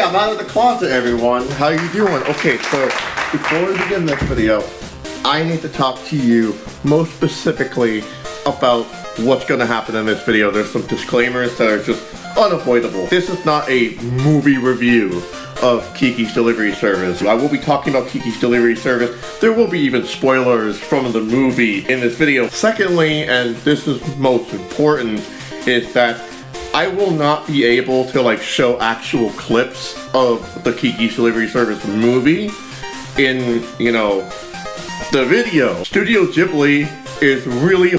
I'm out of the closet, everyone. How you doing? Okay, so before we begin this video, I need to talk to you most specifically about what's going to happen in this video. There's some disclaimers that are just unavoidable. This is not a movie review of Kiki's Delivery Service. I will be talking about Kiki's Delivery Service. There will be even spoilers from the movie in this video. Secondly, and this is most important, is that I will not be able to show actual clips of the Kiki's Delivery Service movie in, the video. Studio Ghibli is really...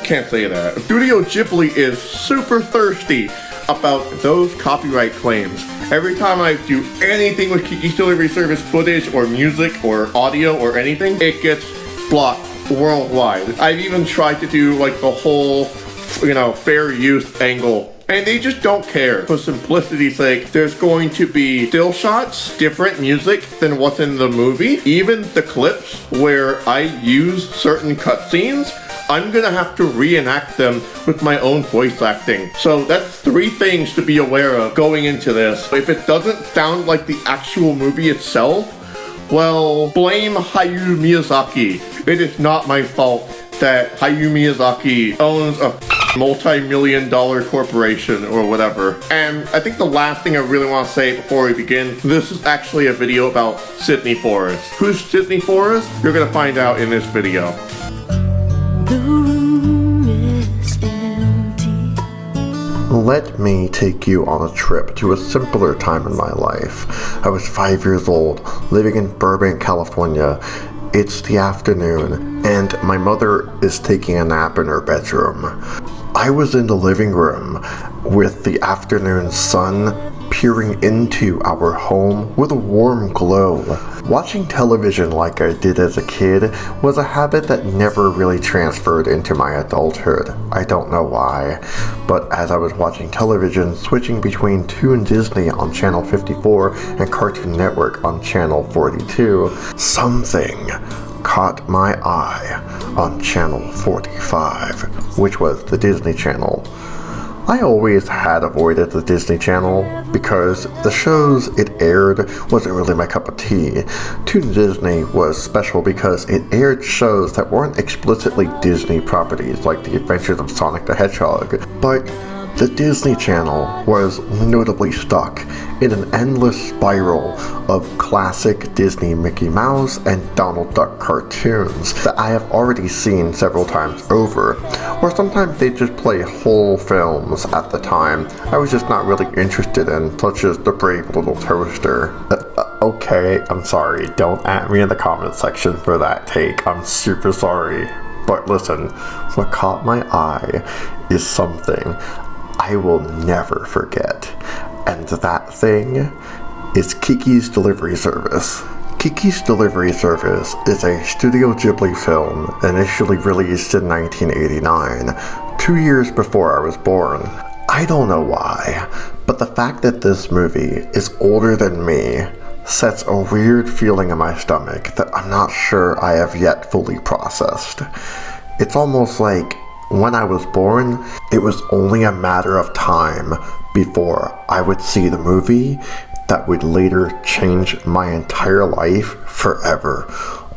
can't say that. Studio Ghibli is super thirsty about those copyright claims. Every time I do anything with Kiki's Delivery Service footage or music or audio or anything, it gets blocked worldwide. I've even tried to do the whole, fair use angle, and they just don't care. For simplicity's sake, there's going to be still shots, different music than what's in the movie. Even the clips where I use certain cutscenes, I'm gonna have to reenact them with my own voice acting. So that's 3 things to be aware of going into this. If it doesn't sound like the actual movie itself, well, blame Hayao Miyazaki. It is not my fault that Hayao Miyazaki owns a multi-million-dollar corporation or whatever. And I think the last thing I really want to say before we begin, this is actually a video about Sydney Forrest. Who's Sydney Forrest? You're gonna find out in this video. The room is empty. Let me take you on a trip to a simpler time in my life. I was 5 years old, living in Burbank, California. It's the afternoon, and my mother is taking a nap in her bedroom. I was in the living room with the afternoon sun peering into our home with a warm glow. Watching television like I did as a kid was a habit that never really transferred into my adulthood. I don't know why, but as I was watching television, switching between Toon Disney on Channel 54 and Cartoon Network on Channel 42, something caught my eye on Channel 45, which was the Disney Channel. I always had avoided the Disney Channel because the shows it aired wasn't really my cup of tea. Toon Disney was special because it aired shows that weren't explicitly Disney properties like The Adventures of Sonic the Hedgehog, but the Disney Channel was notably stuck in an endless spiral of classic Disney Mickey Mouse and Donald Duck cartoons that I have already seen several times over, or sometimes they just play whole films at the time I was just not really interested in, such as The Brave Little Toaster. Okay, I'm sorry, don't at me in the comment section for that take, I'm super sorry. But listen, what caught my eye is something I will never forget, and that thing is Kiki's Delivery Service. Kiki's Delivery Service is a Studio Ghibli film initially released in 1989, 2 years before I was born. I don't know why, but the fact that this movie is older than me sets a weird feeling in my stomach that I'm not sure I have yet fully processed. It's almost like when I was born, it was only a matter of time before I would see the movie that would later change my entire life forever.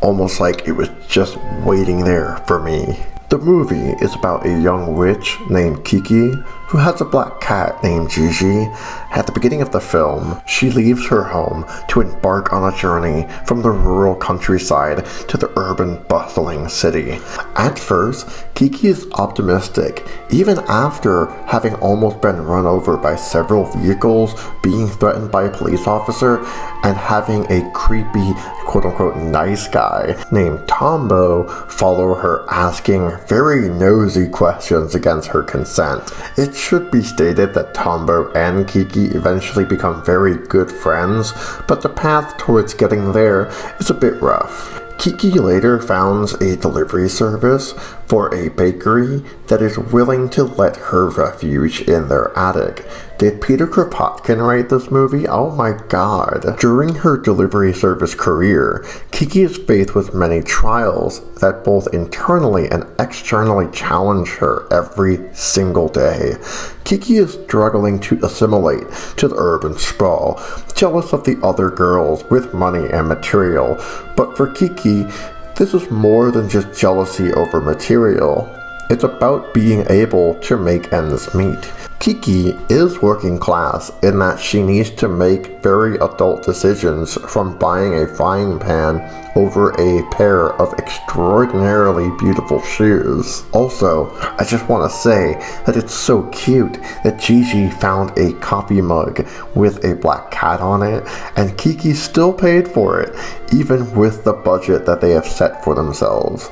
Almost like it was just waiting there for me. The movie is about a young witch named Kiki who has a black cat named Gigi. At the beginning of the film, she leaves her home to embark on a journey from the rural countryside to the urban, bustling city. At first, Kiki is optimistic, even after having almost been run over by several vehicles, being threatened by a police officer, and having a creepy, quote-unquote nice guy named Tombo follow her, asking very nosy questions against her consent. It should be stated that Tombo and Kiki eventually become very good friends, but the path towards getting there is a bit rough. Kiki later founds a delivery service for a bakery that is willing to let her refuge in their attic. Did Peter Kropotkin write this movie? Oh my god. During her delivery service career, Kiki is faced with many trials that both internally and externally challenge her every single day. Kiki is struggling to assimilate to the urban sprawl, jealous of the other girls with money and material. But for Kiki, this is more than just jealousy over material. It's about being able to make ends meet. Kiki is working class in that she needs to make very adult decisions, from buying a frying pan over a pair of extraordinarily beautiful shoes. Also, I just want to say that it's so cute that Gigi found a coffee mug with a black cat on it, and Kiki still paid for it, even with the budget that they have set for themselves.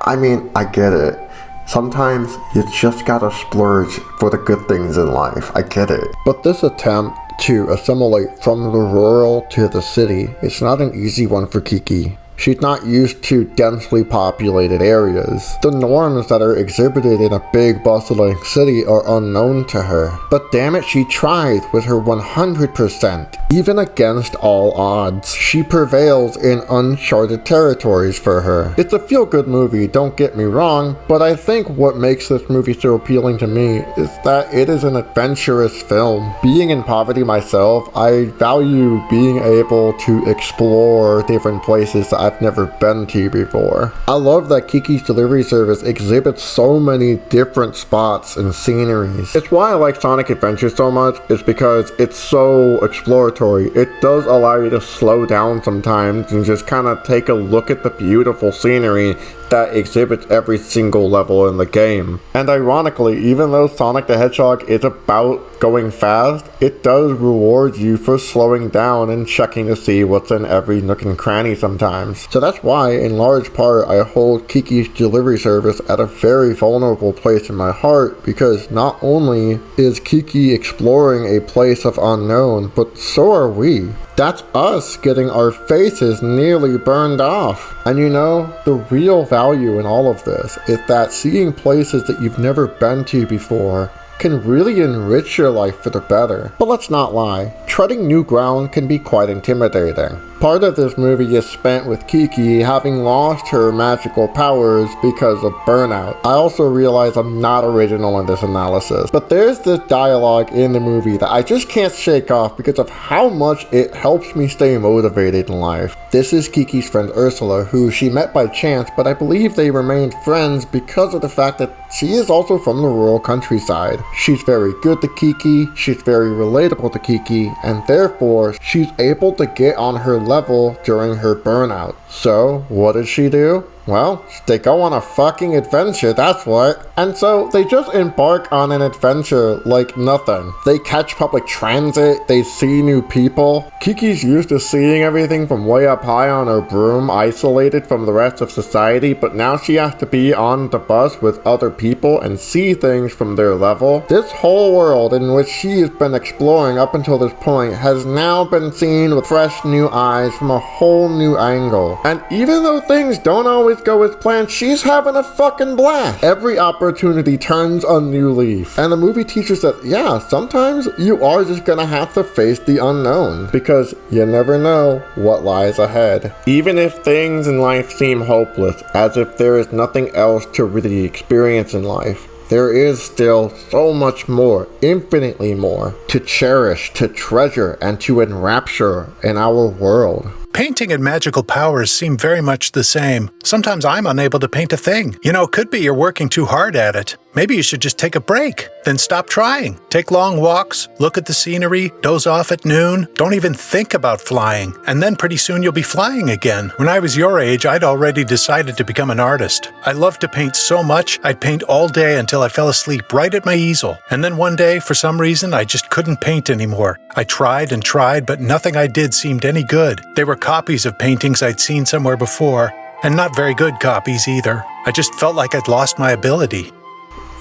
I mean, I get it. Sometimes you just gotta splurge for the good things in life. I get it. But this attempt to assimilate from the rural to the city is not an easy one for Kiki. She's not used to densely populated areas. The norms that are exhibited in a big bustling city are unknown to her. But damn it, she tries with her 100%. Even against all odds, she prevails in uncharted territories for her. It's a feel-good movie, don't get me wrong, but I think what makes this movie so appealing to me is that it is an adventurous film. Being in poverty myself, I value being able to explore different places that I've never been to before. I love that Kiki's delivery service exhibits so many different spots and sceneries. It's why I like Sonic Adventure so much, is because it's so exploratory. It does allow you to slow down sometimes and just kind of take a look at the beautiful scenery that exhibits every single level in the game. And ironically, even though Sonic the Hedgehog is about going fast, it does reward you for slowing down and checking to see what's in every nook and cranny sometimes. So that's why, in large part, I hold Kiki's delivery service at a very vulnerable place in my heart, because not only is Kiki exploring a place of unknown, but so are we. That's us getting our faces nearly burned off. And you know, the real value in all of this is that seeing places that you've never been to before can really enrich your life for the better. But let's not lie, treading new ground can be quite intimidating. Part of this movie is spent with Kiki having lost her magical powers because of burnout. I also realize I'm not original in this analysis, but there's this dialogue in the movie that I just can't shake off because of how much it helps me stay motivated in life. This is Kiki's friend Ursula, who she met by chance, but I believe they remained friends because of the fact that she is also from the rural countryside. She's very good to Kiki, she's very relatable to Kiki, and therefore she's able to get on her level during her burnout. So, what did she do? Well, they go on a fucking adventure, that's what. And so, they just embark on an adventure like nothing. They catch public transit, they see new people. Kiki's used to seeing everything from way up high on her broom, isolated from the rest of society, but now she has to be on the bus with other people and see things from their level. This whole world in which she has been exploring up until this point has now been seen with fresh new eyes from a whole new angle. And even though things don't always go as planned, she's having a fucking blast. Every opportunity turns a new leaf. And the movie teaches that, yeah, sometimes you are just gonna have to face the unknown, because you never know what lies ahead. Even if things in life seem hopeless, as if there is nothing else to really experience in life, there is still so much more, infinitely more, to cherish, to treasure, and to enrapture in our world. Painting and magical powers seem very much the same. Sometimes I'm unable to paint a thing. You know, it could be you're working too hard at it. Maybe you should just take a break, then stop trying. Take long walks, look at the scenery, doze off at noon, don't even think about flying, and then pretty soon you'll be flying again. When I was your age, I'd already decided to become an artist. I loved to paint so much, I'd paint all day until I fell asleep right at my easel. And then one day, for some reason, I just couldn't paint anymore. I tried and tried, but nothing I did seemed any good. They were copies of paintings I'd seen somewhere before, and not very good copies either. I just felt like I'd lost my ability.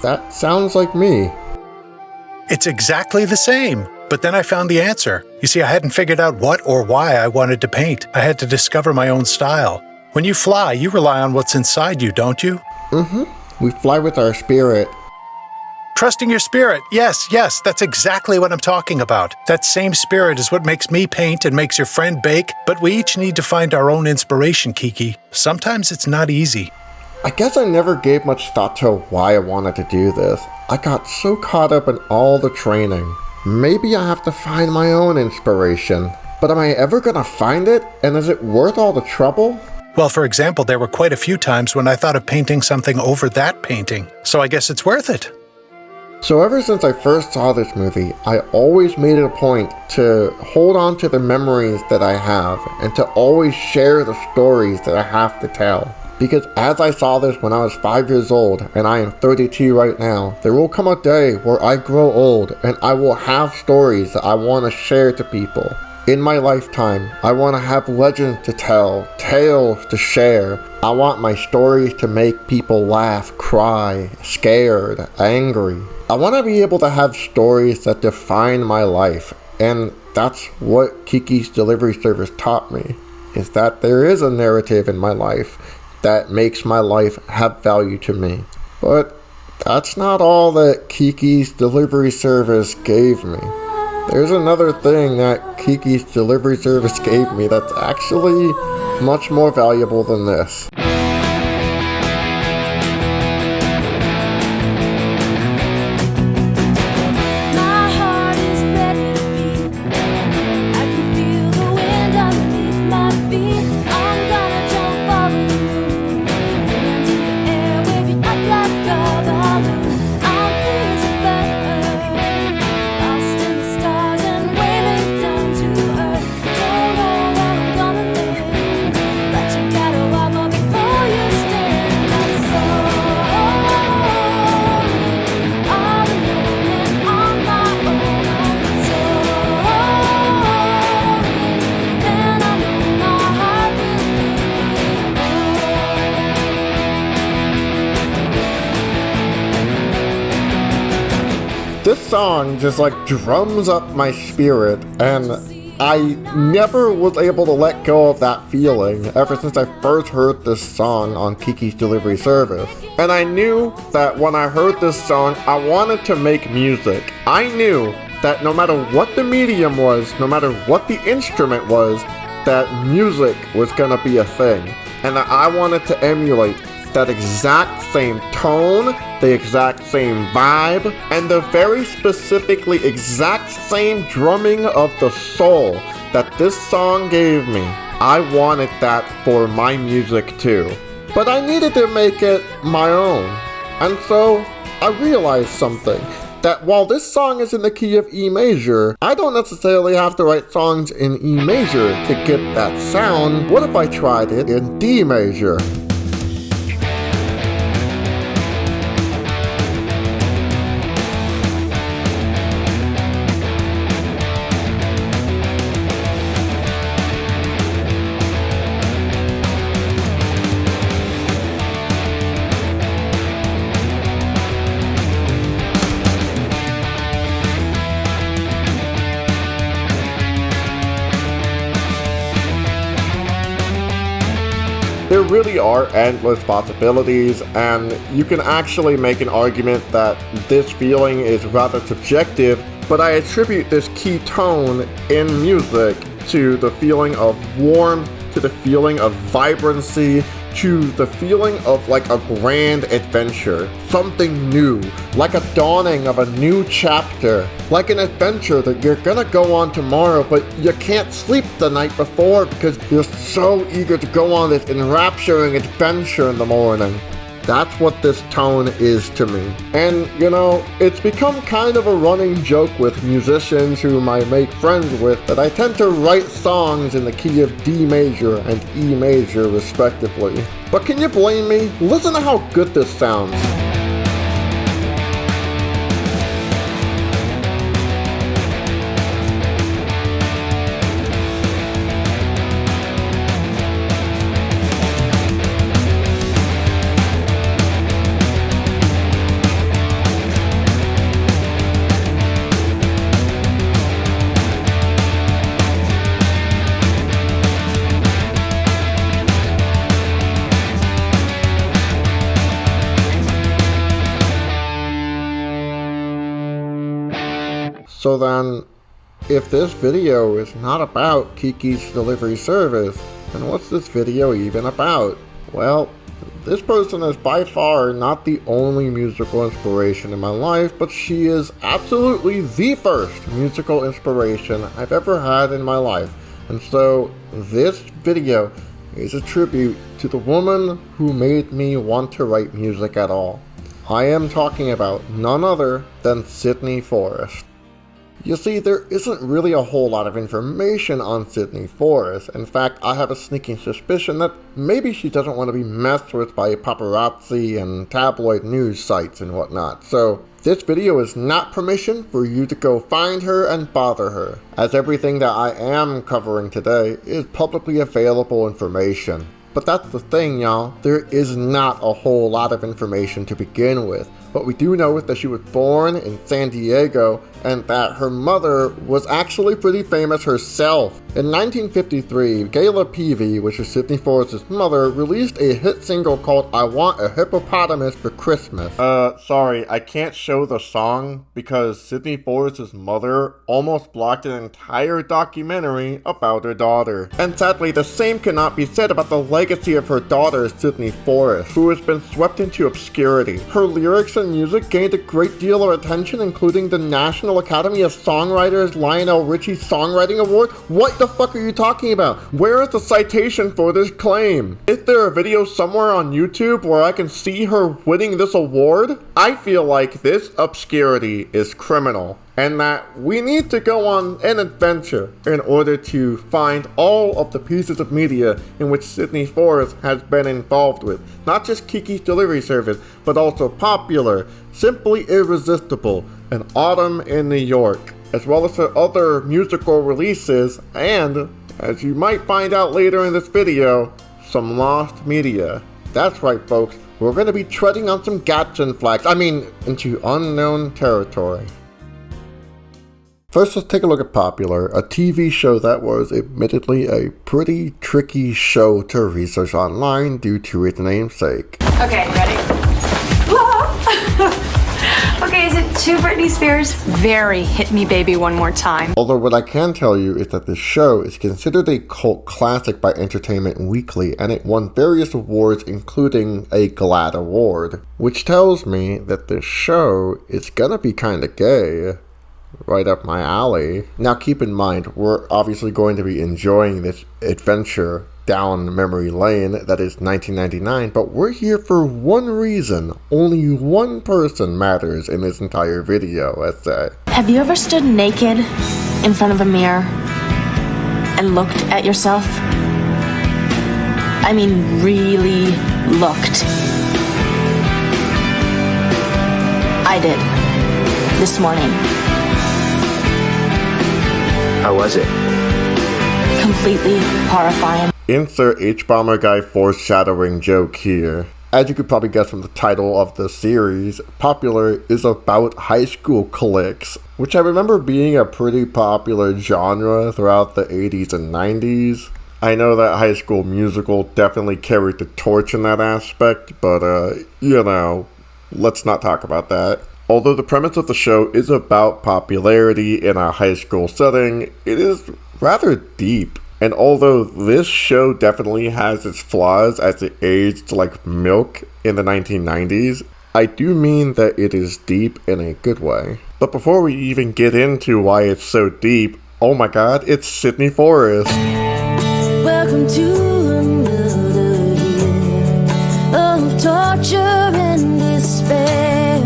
That sounds like me. It's exactly the same. But then I found the answer. You see, I hadn't figured out what or why I wanted to paint. I had to discover my own style. When you fly, you rely on what's inside you, don't you? We fly with our spirit. Trusting your spirit. Yes, that's exactly what I'm talking about. That same spirit is what makes me paint and makes your friend bake, but we each need to find our own inspiration, Kiki. Sometimes it's not easy. I guess I never gave much thought to why I wanted to do this. I got so caught up in all the training. Maybe I have to find my own inspiration. But am I ever gonna find it? And is it worth all the trouble? Well, for example, there were quite a few times when I thought of painting something over that painting, so I guess it's worth it. So ever since I first saw this movie, I always made it a point to hold on to the memories that I have and to always share the stories that I have to tell. Because as I saw this when I was 5 years old, and I am 32 right now, there will come a day where I grow old and I will have stories that I want to share to people. In my lifetime, I want to have legends to tell, tales to share. I want my stories to make people laugh, cry, scared, angry. I want to be able to have stories that define my life, and that's what Kiki's delivery service taught me, is that there is a narrative in my life that makes my life have value to me. But that's not all that Kiki's delivery service gave me. There's another thing that Kiki's delivery service gave me that's actually much more valuable than this. My heart is ready to beat. I can feel the wind underneath my feet. I'm gonna jump over the moon. Hands in the air, waving up like a balloon. I'm free as a bird, lost in the stars and waving down to earth. Don't know what I'm gonna live, but you gotta walk on before you stand. I'm sorry, all alone and on my own. I'm sorry, and I know my heart will This song just like drums up my spirit, and I never was able to let go of that feeling ever since I first heard this song on Kiki's delivery service. And I knew that when I heard this song, I wanted to make music. I knew that no matter what the medium was, no matter what the instrument was, that music was gonna be a thing. And that I wanted to emulate that exact same tone, the exact same vibe, and the very specifically exact same drumming of the soul that this song gave me. I wanted that for my music too. But I needed to make it my own. And so I realized something. That while this song is in the key of E major, I don't necessarily have to write songs in E major to get that sound. What if I tried it in D major? There really are endless possibilities, and you can actually make an argument that this feeling is rather subjective, but I attribute this key tone in music to the feeling of warmth, to the feeling of vibrancy, to the feeling of like a grand adventure, something new, like a dawning of a new chapter, like an adventure that you're gonna go on tomorrow, but you can't sleep the night before because you're so eager to go on this enrapturing adventure in the morning. That's what this tone is to me. And, you know, it's become kind of a running joke with musicians whom I make friends with that I tend to write songs in the key of D major and E major respectively. But can you blame me? Listen to how good this sounds. So then, if this video is not about Kiki's delivery service, then what's this video even about? Well, this person is by far not the only musical inspiration in my life, but she is absolutely the first musical inspiration I've ever had in my life. And so this video is a tribute to the woman who made me want to write music at all. I am talking about none other than Sydney Forrest. You see, there isn't really a whole lot of information on Sydney Forrest. In fact, I have a sneaking suspicion that maybe she doesn't want to be messed with by paparazzi and tabloid news sites and whatnot. So this video is not permission for you to go find her and bother her, as everything that I am covering today is publicly available information. But that's the thing, y'all. There is not a whole lot of information to begin with. What we do know is that she was born in San Diego and that her mother was actually pretty famous herself. In 1953, Gayla Peavy, which is Sydney Forrest's mother, released a hit single called I Want a Hippopotamus for Christmas. Sorry, I can't show the song because Sydney Forrest's mother almost blocked an entire documentary about her daughter. And sadly, the same cannot be said about the legacy of her daughter, Sydney Forrest, who has been swept into obscurity. Her lyrics and music gained a great deal of attention, including the National Academy of Songwriters Lionel Richie Songwriting Award. What the fuck are you talking about? Where is the citation for this claim? Is there a video somewhere on YouTube where I can see her winning this award? I feel like this obscurity is criminal, and that we need to go on an adventure in order to find all of the pieces of media in which Sydney Forrest has been involved with. Not just Kiki's Delivery Service, but also Popular, Simply Irresistible, and Autumn in New York, as well as her other musical releases, and, as you might find out later in this video, some lost media. That's right, folks, we're going to be treading on some Gatchin flags, into unknown territory. First, let's take a look at Popular, a TV show that was admittedly a pretty tricky show to research online due to its namesake. Okay, ready? Okay, is it too Britney Spears? Very Hit Me Baby One More Time. Although what I can tell you is that this show is considered a cult classic by Entertainment Weekly, and it won various awards including a GLAAD award, which tells me that this show is gonna be kinda gay. Right up my alley. Now keep in mind, we're obviously going to be enjoying this adventure down memory lane that is 1999, but we're here for one reason. Only one person matters in this entire video, let's say. Have you ever stood naked in front of a mirror and looked at yourself? I mean, really looked. I did. This morning. How was it? Completely horrifying. Insert H-Bomber guy foreshadowing joke here. As you could probably guess from the title of the series, Popular is about high school cliques, which I remember being a pretty popular genre throughout the 80s and 90s. I know that High School Musical definitely carried the torch in that aspect, but let's not talk about that. Although the premise of the show is about popularity in a high school setting, it is rather deep. And although this show definitely has its flaws as it aged like milk in the 1990s, I do mean that it is deep in a good way. But before we even get into why it's so deep, oh my god, it's Sydney Forrest. Welcome to another year of torture and despair,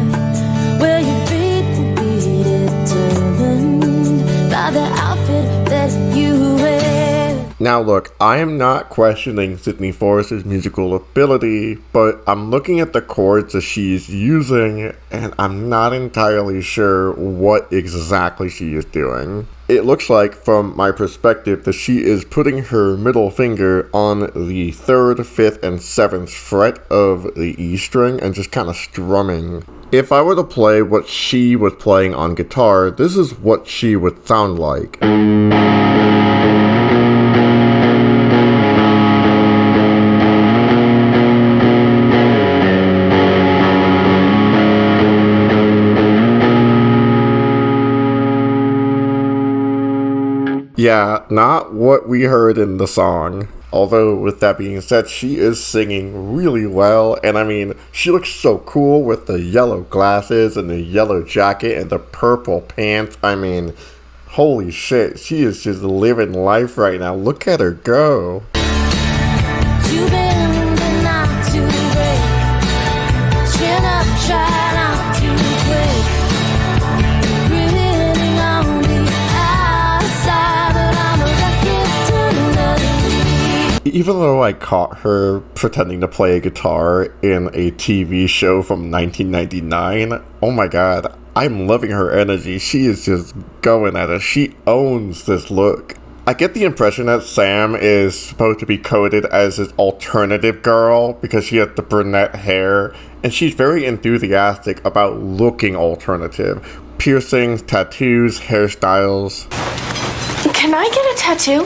where your feet will be determined by the outfit that you wear. Now look, I am not questioning Sydney Forrest's musical ability, but I'm looking at the chords that she's using, and I'm not entirely sure what exactly she is doing. It looks like, from my perspective, that she is putting her middle finger on the 3rd, 5th, and 7th fret of the E string and just kind of strumming. If I were to play what she was playing on guitar, this is what she would sound like. Yeah, not what we heard in the song. Although, with that being said, she is singing really well, and I mean, she looks so cool with the yellow glasses and the yellow jacket and the purple pants. I mean, holy shit, she is just living life right now. Look at her go. You bend but not to break. Chin up, try not to break. Grinning on the outside, but I'm a wreck it. Even though I caught her pretending to play a guitar in a TV show from 1999, oh my god, I'm loving her energy. She is just going at it. She owns this look. I get the impression that Sam is supposed to be coded as this alternative girl because she has the brunette hair, and she's very enthusiastic about looking alternative. Piercings, tattoos, hairstyles. Can I get a tattoo?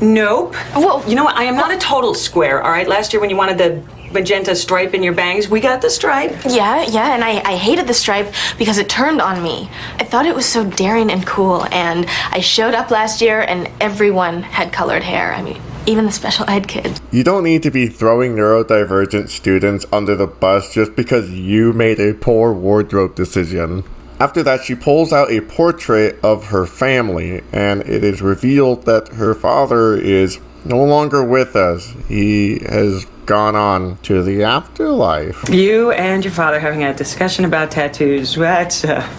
Nope. Well, You know what? I am not a total square, all right? Last year when you wanted the magenta stripe in your bangs, we got the stripe. yeah, and I hated the stripe because it turned on me. I thought it was so daring and cool, and I showed up last year and everyone had colored hair. I mean, even the special ed kids. You don't need to be throwing neurodivergent students under the bus just because you made a poor wardrobe decision. After that, she pulls out a portrait of her family, and it is revealed that her father is no longer with us. He has gone on to the afterlife. You and your father having a discussion about tattoos. That's, that's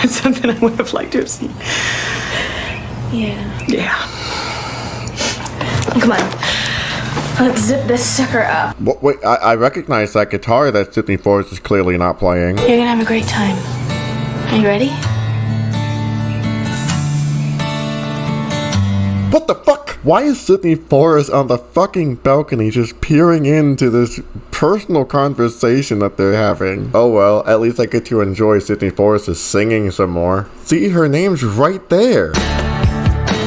something I would have liked to have seen. Yeah. Yeah. Come on. Let's zip this sucker up. Wait, I recognize that guitar that Sydney Forrest is clearly not playing. You're gonna have a great time. Are you ready? What the fuck? Why is Sydney Forrest on the fucking balcony just peering into this personal conversation that they're having? Oh well, at least I get to enjoy Sydney Forrest singing some more. See, her name's right there.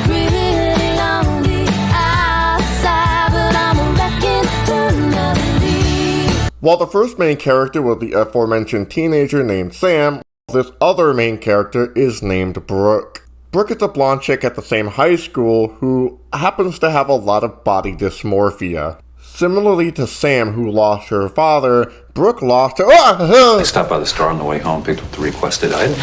Grinning on the outside, but I'm a wreck it permanently. While the first main character was the aforementioned teenager named Sam, this other main character is named Brooke. Brooke is a blonde chick at the same high school who happens to have a lot of body dysmorphia. Similarly to Sam, who lost her father, Brooke lost her— I stopped by the store on the way home, picked up the requested item.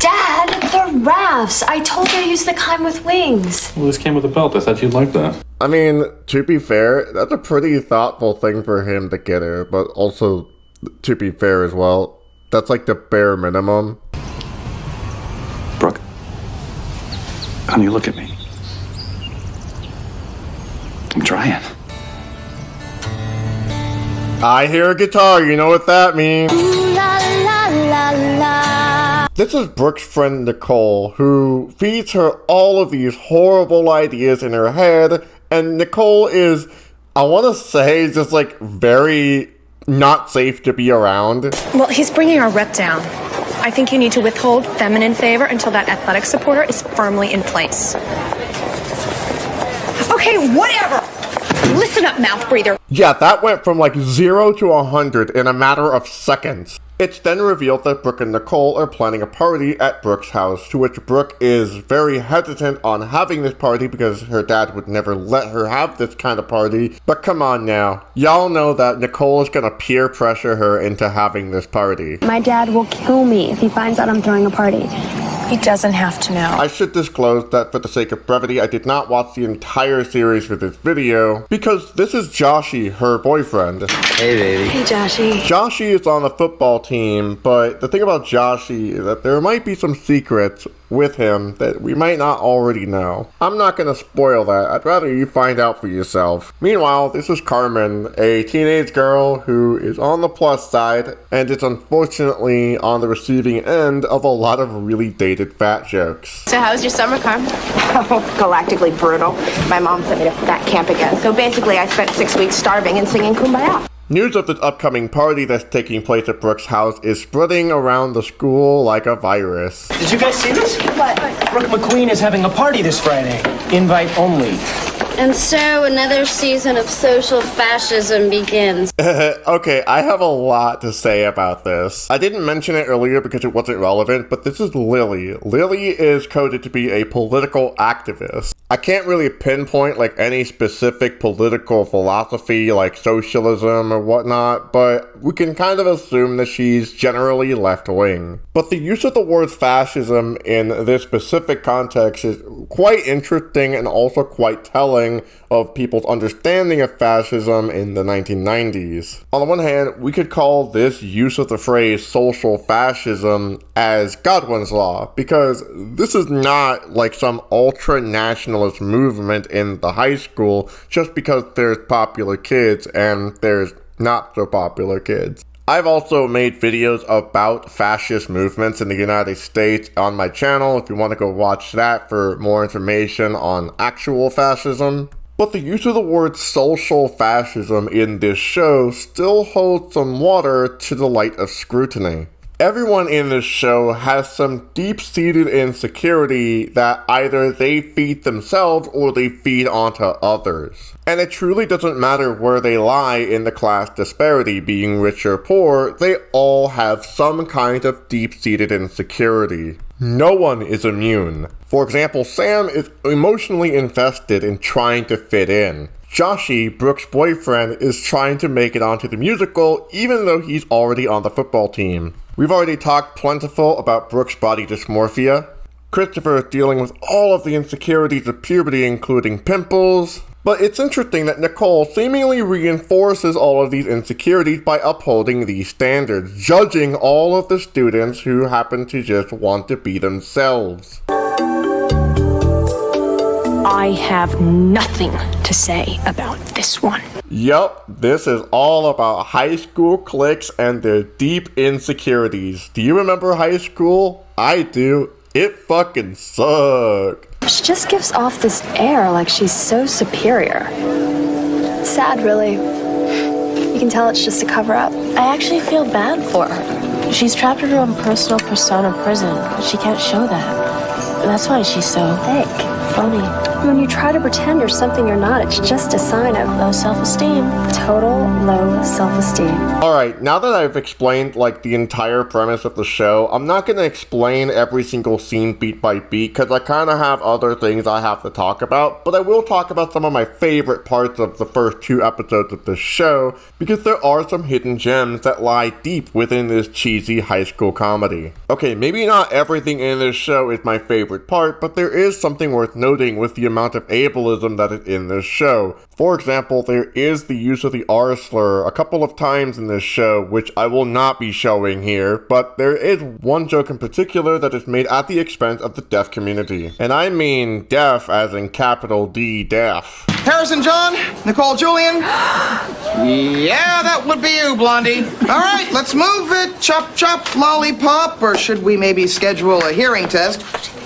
Dad, they're rafts. I told you to use the kind with wings. Well, this came with a belt. I thought you'd like that. I mean, to be fair, that's a pretty thoughtful thing for him to get her, but also, to be fair as well, that's like the bare minimum. Brooke? Honey, look at me. I'm trying. I hear a guitar, you know what that means. Ooh la la la la. This is Brooke's friend Nicole, who feeds her all of these horrible ideas in her head, and Nicole is, I want to say, just like very not safe to be around. Well, he's bringing our rep down. I think you need to withhold feminine favor until that athletic supporter is firmly in place. Okay, whatever. Listen up, mouth breather. Yeah, that went from like 0 to 100 in a matter of seconds. It's then revealed that Brooke and Nicole are planning a party at Brooke's house, to which Brooke is very hesitant on having this party because her dad would never let her have this kind of party. But come on now, y'all know that Nicole is gonna peer pressure her into having this party. My dad will kill me if he finds out I'm throwing a party. He doesn't have to know. I should disclose that for the sake of brevity, I did not watch the entire series for this video, because this is Joshy, her boyfriend. Hey, baby. Hey, Joshy. Joshy is on the football team, but the thing about Joshy is that there might be some secrets with him that we might not already know. I'm not gonna spoil that. I'd rather you find out for yourself. Meanwhile, this is Carmen, a teenage girl who is on the plus side and is unfortunately on the receiving end of a lot of really dated fat jokes. So how was your summer, Carm? Galactically brutal. My mom sent me to fat camp again. So basically, I spent 6 weeks starving and singing Kumbaya. News of this upcoming party that's taking place at Brooke's house is spreading around the school like a virus. Did you guys see this? What? Brooke McQueen is having a party this Friday. Invite only. And so another season of social fascism begins. Okay, I have a lot to say about this. I didn't mention it earlier because it wasn't relevant, but this is Lily. Lily is coded to be a political activist. I can't really pinpoint like any specific political philosophy like socialism or whatnot, but we can kind of assume that she's generally left-wing. But the use of the word fascism in this specific context is quite interesting and also quite telling of people's understanding of fascism in the 1990s. On the one hand, we could call this use of the phrase social fascism as Godwin's law, because this is not like some ultra-nationalist movement in the high school just because there's popular kids and there's not so popular kids. I've also made videos about fascist movements in the United States on my channel if you want to go watch that for more information on actual fascism. But the use of the word social fascism in this show still holds some water to the light of scrutiny. Everyone in this show has some deep-seated insecurity that either they feed themselves or they feed onto others. And it truly doesn't matter where they lie in the class disparity, being rich or poor, they all have some kind of deep-seated insecurity. No one is immune. For example, Sam is emotionally invested in trying to fit in. Joshi, Brooke's boyfriend, is trying to make it onto the musical even though he's already on the football team. We've already talked plentiful about Brooke's body dysmorphia. Christopher is dealing with all of the insecurities of puberty, including pimples. But it's interesting that Nicole seemingly reinforces all of these insecurities by upholding these standards, judging all of the students who happen to just want to be themselves. I have nothing to say about this one. Yup, this is all about high school cliques and their deep insecurities. Do you remember high school? I do. It fucking sucked. She just gives off this air like she's so superior. It's sad, really. You can tell it's just a cover-up. I actually feel bad for her. She's trapped in her own personal persona prison, but she can't show that. And that's why she's so Fake. phony. When you try to pretend you're something you're not, it's just a sign of Low self-esteem. total low self-esteem. Alright, now that I've explained like the entire premise of the show, I'm not going to explain every single scene beat by beat because I kind of have other things I have to talk about, but I will talk about some of my favorite parts of the first 2 episodes of this show because there are some hidden gems that lie deep within this cheesy high school comedy. Okay, maybe not everything in this show is my favorite part, but there is something worth noting with the amount of ableism that is in this show. For example, there is the use of the R slur a couple of times in this show, which I will not be showing here, but there is one joke in particular that is made at the expense of the deaf community. And I mean deaf as in capital D deaf. Harrison John, Nicole Julian. Yeah, that would be you, Blondie. All right, let's move it. Chop, chop, lollipop. Or should we maybe schedule a hearing test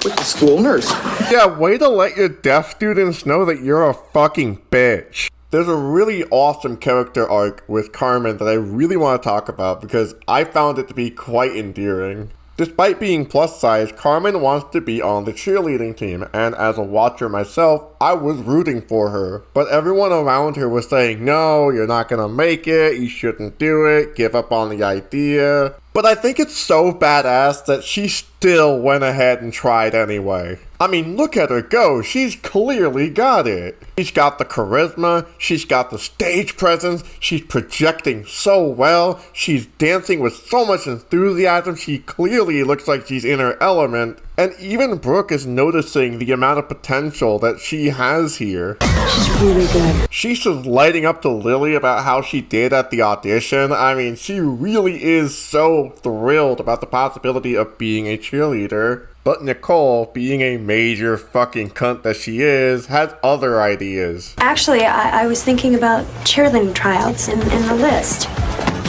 with the school nurse? Yeah, way to let your deaf students know that you're a fucking bitch. There's a really awesome character arc with Carmen that I really want to talk about because I found it to be quite endearing. Despite being plus size, Carmen wants to be on the cheerleading team, and as a watcher myself, I was rooting for her. But everyone around her was saying, no, you're not gonna make it, you shouldn't do it, give up on the idea. But I think it's so badass that she still went ahead and tried anyway. I mean, look at her go, she's clearly got it. She's got the charisma, she's got the stage presence, she's projecting so well, she's dancing with so much enthusiasm, she clearly looks like she's in her element. And even Brooke is noticing the amount of potential that she has here. She's really good. She's just lighting up to Lily about how she did at the audition. I mean, she really is so thrilled about the possibility of being a cheerleader. But Nicole, being a major fucking cunt that she is, has other ideas. Actually, I was thinking about cheerleading tryouts in the list.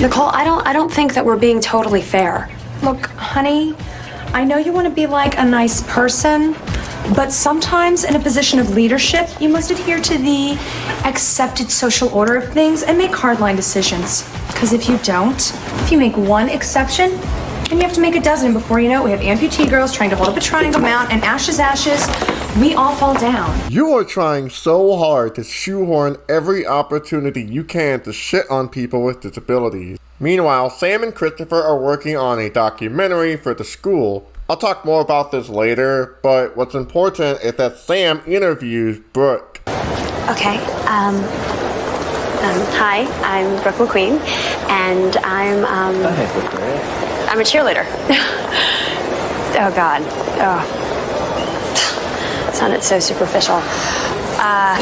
Nicole, I don't think that we're being totally fair. Look, honey, I know you want to be like a nice person, but sometimes in a position of leadership, you must adhere to the accepted social order of things and make hardline decisions. Because if you don't, if you make one exception, And you have to make a dozen. Before you know it, we have amputee girls trying to hold up a triangle mount, and ashes. We all fall down. You are trying so hard to shoehorn every opportunity you can to shit on people with disabilities. Meanwhile, Sam and Christopher are working on a documentary for the school. I'll talk more about this later, but what's important is that Sam interviews Brooke. Okay, hi, I'm Brooke McQueen, and I'm a cheerleader. Oh, God. Oh. Sounded so superficial.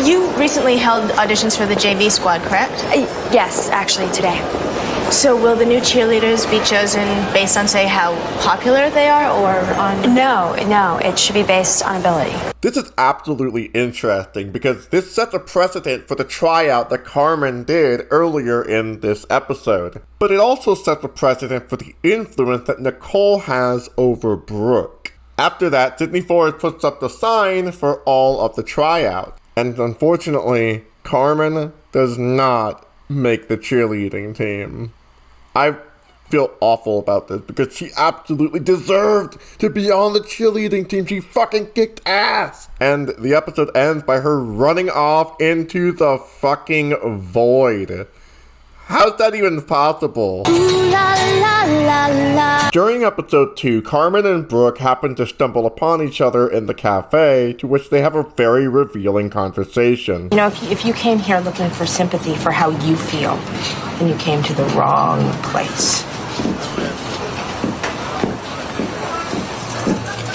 You recently held auditions for the JV squad, correct? Yes, actually, today. So will the new cheerleaders be chosen based on, say, how popular they are, or on... No, it should be based on ability. This is absolutely interesting because this sets a precedent for the tryout that Carmen did earlier in this episode. But it also sets a precedent for the influence that Nicole has over Brooke. After that, Sydney Forrest puts up the sign for all of the tryouts. And unfortunately, Carmen does not make the cheerleading team. I feel awful about this because she absolutely deserved to be on the cheerleading team. She fucking kicked ass. And the episode ends by her running off into the fucking void. How's that even possible? Ooh, la, la, la, la. During episode 2, Carmen and Brooke happen to stumble upon each other in the cafe, to which they have a very revealing conversation. You know, if you came here looking for sympathy for how you feel, then you came to the wrong place.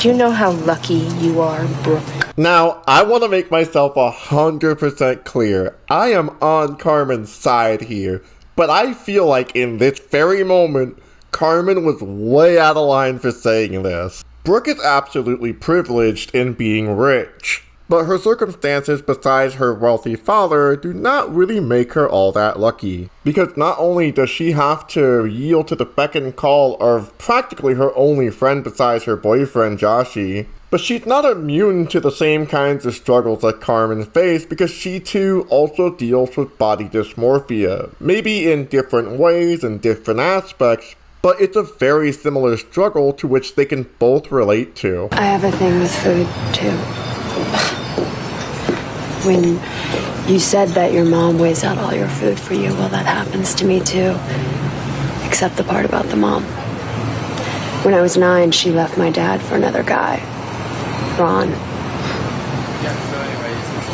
Do you know how lucky you are, Brooke? Now, I want to make myself 100% clear. I am on Carmen's side here, but I feel like in this very moment, Carmen was way out of line for saying this. Brooke is absolutely privileged in being rich, but her circumstances besides her wealthy father do not really make her all that lucky. Because not only does she have to yield to the beck and call of practically her only friend besides her boyfriend Joshi, but she's not immune to the same kinds of struggles that Carmen faced because she too also deals with body dysmorphia, maybe in different ways and different aspects, but it's a very similar struggle to which they can both relate to. I have a thing with food, too. When you said that your mom weighs out all your food for you, well, that happens to me, too. Except the part about the mom. When I was 9, she left my dad for another guy, Ron.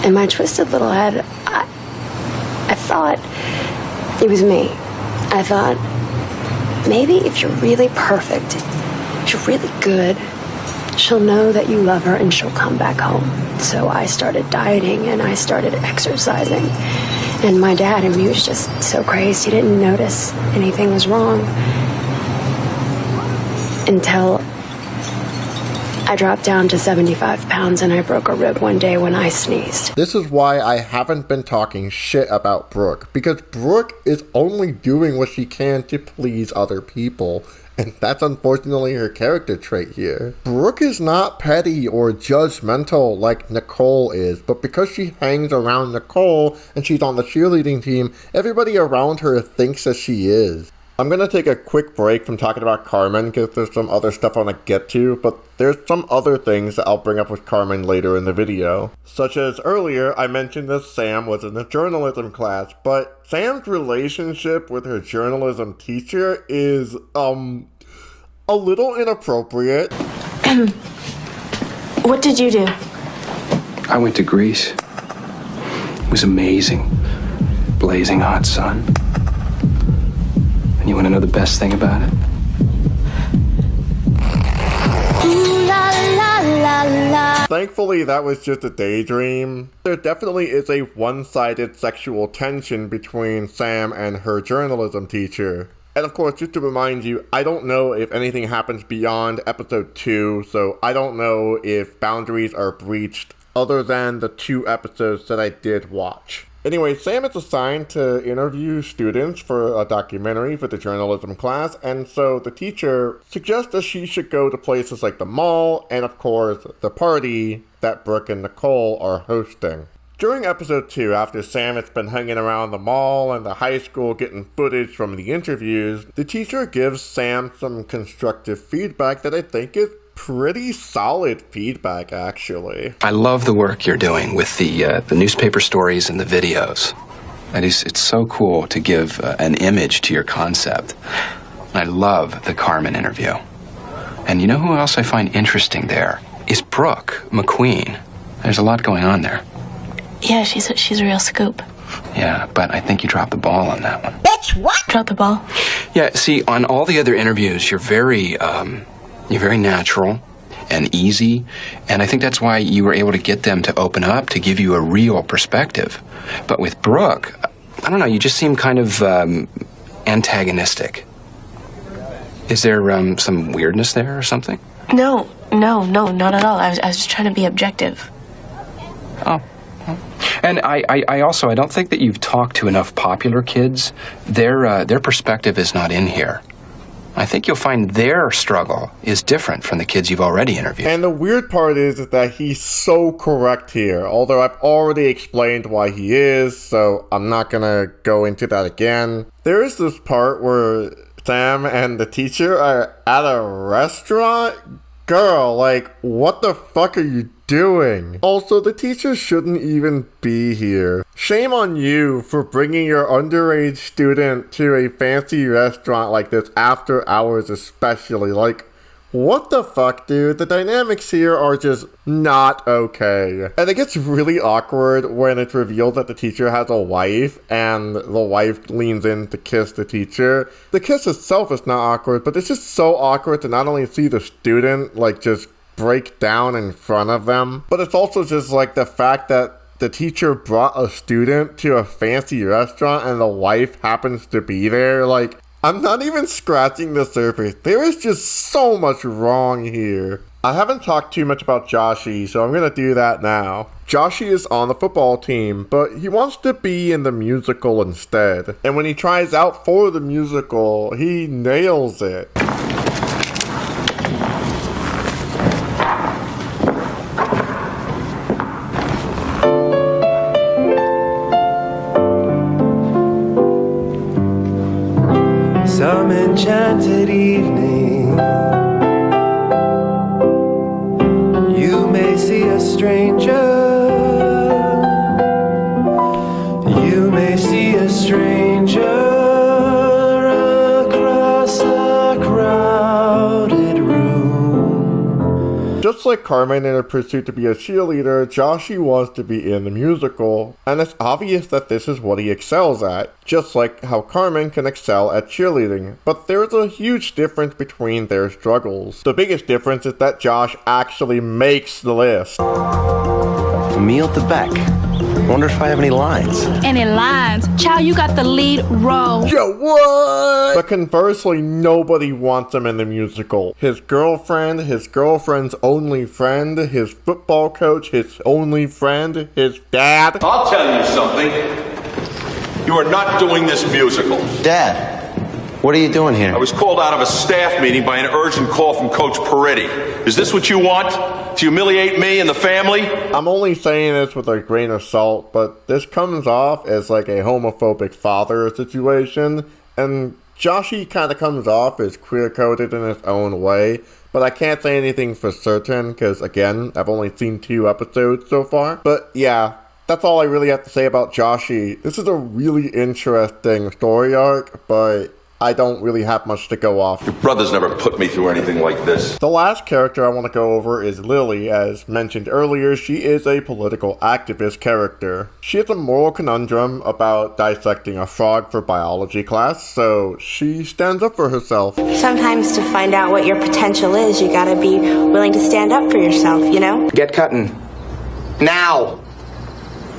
In my twisted little head, I thought it was me. I thought, maybe if you're really perfect, if you're really good, she'll know that you love her and she'll come back home. So I started dieting and I started exercising. And my dad, he was just so crazed, he didn't notice anything was wrong. Until I dropped down to 75 pounds and I broke a rib one day when I sneezed. This is why I haven't been talking shit about Brooke, because Brooke is only doing what she can to please other people, and that's unfortunately her character trait here. Brooke is not petty or judgmental like Nicole is, but because she hangs around Nicole and she's on the cheerleading team, everybody around her thinks that she is. I'm going to take a quick break from talking about Carmen because there's some other stuff I want to get to, but there's some other things that I'll bring up with Carmen later in the video. Such as earlier, I mentioned that Sam was in a journalism class, but Sam's relationship with her journalism teacher is, a little inappropriate. What did you do? I went to Greece. It was amazing. Blazing hot sun. And you want to know the best thing about it? Ooh, la, la, la, la. Thankfully, that was just a daydream. There definitely is a one-sided sexual tension between Sam and her journalism teacher. And of course, just to remind you, I don't know if anything happens beyond episode 2, so I don't know if boundaries are breached other than the 2 episodes that I did watch. Anyway, Sam is assigned to interview students for a documentary for the journalism class, and so the teacher suggests that she should go to places like the mall and, of course, the party that Brooke and Nicole are hosting. During episode 2, after Sam has been hanging around the mall and the high school getting footage from the interviews, the teacher gives Sam some constructive feedback that I think is pretty solid feedback, actually. I love the work you're doing with the newspaper stories and the videos. It's so cool to give an image to your concept. I love the Carmen interview. And you know who else I find interesting there? Is Brooke McQueen. There's a lot going on there. Yeah, she's a real scoop. Yeah, but I think you dropped the ball on that one. Bitch, what? Drop the ball. Yeah, see, on all the other interviews, you're very natural and easy, and I think that's why you were able to get them to open up, to give you a real perspective. But with Brooke, I don't know, you just seem kind of antagonistic. Is there some weirdness there or something? No, not at all. I was just trying to be objective. Oh. And I also, I don't think that you've talked to enough popular kids. Their perspective is not in here. I think you'll find their struggle is different from the kids you've already interviewed. And the weird part is that he's so correct here, although I've already explained why he is, so I'm not gonna go into that again. There is this part where Sam and the teacher are at a restaurant. Girl, like, what the fuck are you doing? Also, the teacher shouldn't even be here. Shame on you for bringing your underage student to a fancy restaurant like this after hours especially. Like, what the fuck, dude? The dynamics here are just not okay. And it gets really awkward when it's revealed that the teacher has a wife and the wife leans in to kiss the teacher. The kiss itself is not awkward, but it's just so awkward to not only see the student, like, just break down in front of them, but it's also just, like, the fact that the teacher brought a student to a fancy restaurant and the wife happens to be there. Like, I'm not even scratching the surface. There is just so much wrong here. I haven't talked too much about Joshi, so I'm gonna do that now. Joshi is on the football team, but he wants to be in the musical instead. And when he tries out for the musical, he nails it. Some enchanted evening, you may see a stranger. You may see a stranger across a crowded room. Just like Carmen in her pursuit to be a cheerleader, Joshi wants to be in the musical, and it's obvious that this is what he excels at, just like how Carmen can excel at cheerleading, but there's a huge difference between their struggles. The biggest difference is that Josh actually makes the list. Meal at the Beck. Wonder if I have any lines. Any lines? Child, you got the lead role. Yo, what? But conversely, nobody wants him in the musical. His girlfriend, his girlfriend's only friend, his football coach, his only friend, his dad. I'll tell you something. You are not doing this musical. Dad, what are you doing here? I was called out of a staff meeting by an urgent call from Coach Peretti. Is this what you want? To humiliate me and the family? I'm only saying this with a grain of salt, but this comes off as like a homophobic father situation, and Joshi kind of comes off as queer-coded in his own way, but I can't say anything for certain, because again, I've only seen 2 episodes so far. But yeah, that's all I really have to say about Joshi. This is a really interesting story arc, but I don't really have much to go off. Your brother's never put me through anything like this. The last character I want to go over is Lily. As mentioned earlier, she is a political activist character. She has a moral conundrum about dissecting a frog for biology class, so she stands up for herself. Sometimes to find out what your potential is, you gotta be willing to stand up for yourself, you know? Get cutting. Now!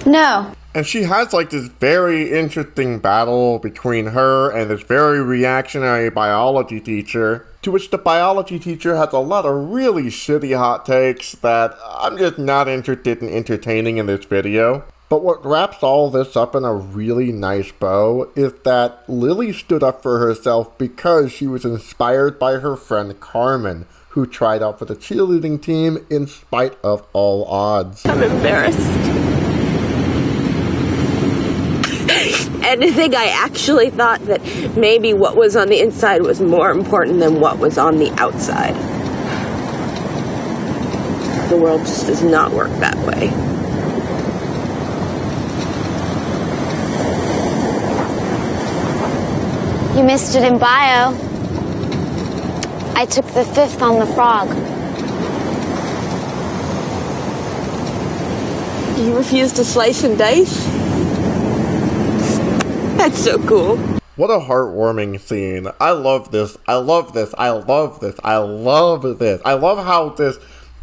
No. And she has like this very interesting battle between her and this very reactionary biology teacher, to which the biology teacher has a lot of really shitty hot takes that I'm just not interested in entertaining in this video. But what wraps all this up in a really nice bow is that Lily stood up for herself because she was inspired by her friend Carmen, who tried out for the cheerleading team in spite of all odds. I'm embarrassed. anything, I actually thought that maybe what was on the inside was more important than what was on the outside. The world just does not work that way. You missed it in bio. I took the 5th on the frog. You refuse to slice and dice? That's so cool. What a heartwarming scene. I love this. I love this. I love this. I love this. I love how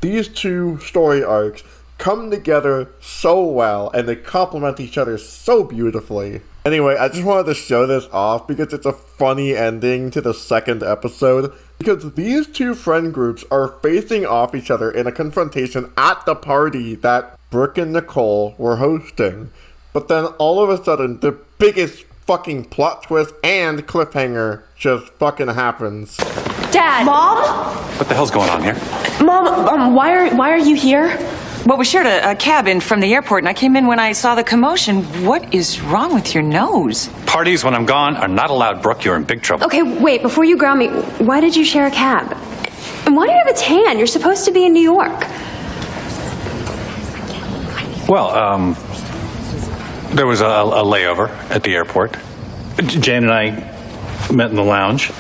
these two story arcs come together so well and they complement each other so beautifully. Anyway, I just wanted to show this off because it's a funny ending to the second episode, because these two friend groups are facing off each other in a confrontation at the party that Brooke and Nicole were hosting. But then all of a sudden, the biggest fucking plot twist and cliffhanger just fucking happens. Dad! Mom? What the hell's going on here? Mom, why are you here? Well, we shared a cab in from the airport, and I came in when I saw the commotion. What is wrong with your nose? Parties when I'm gone are not allowed, Brooke. You're in big trouble. Okay, wait, before you ground me, why did you share a cab? And why do you have a tan? You're supposed to be in New York. Well, there was a layover at the airport. Jane and I met in the lounge.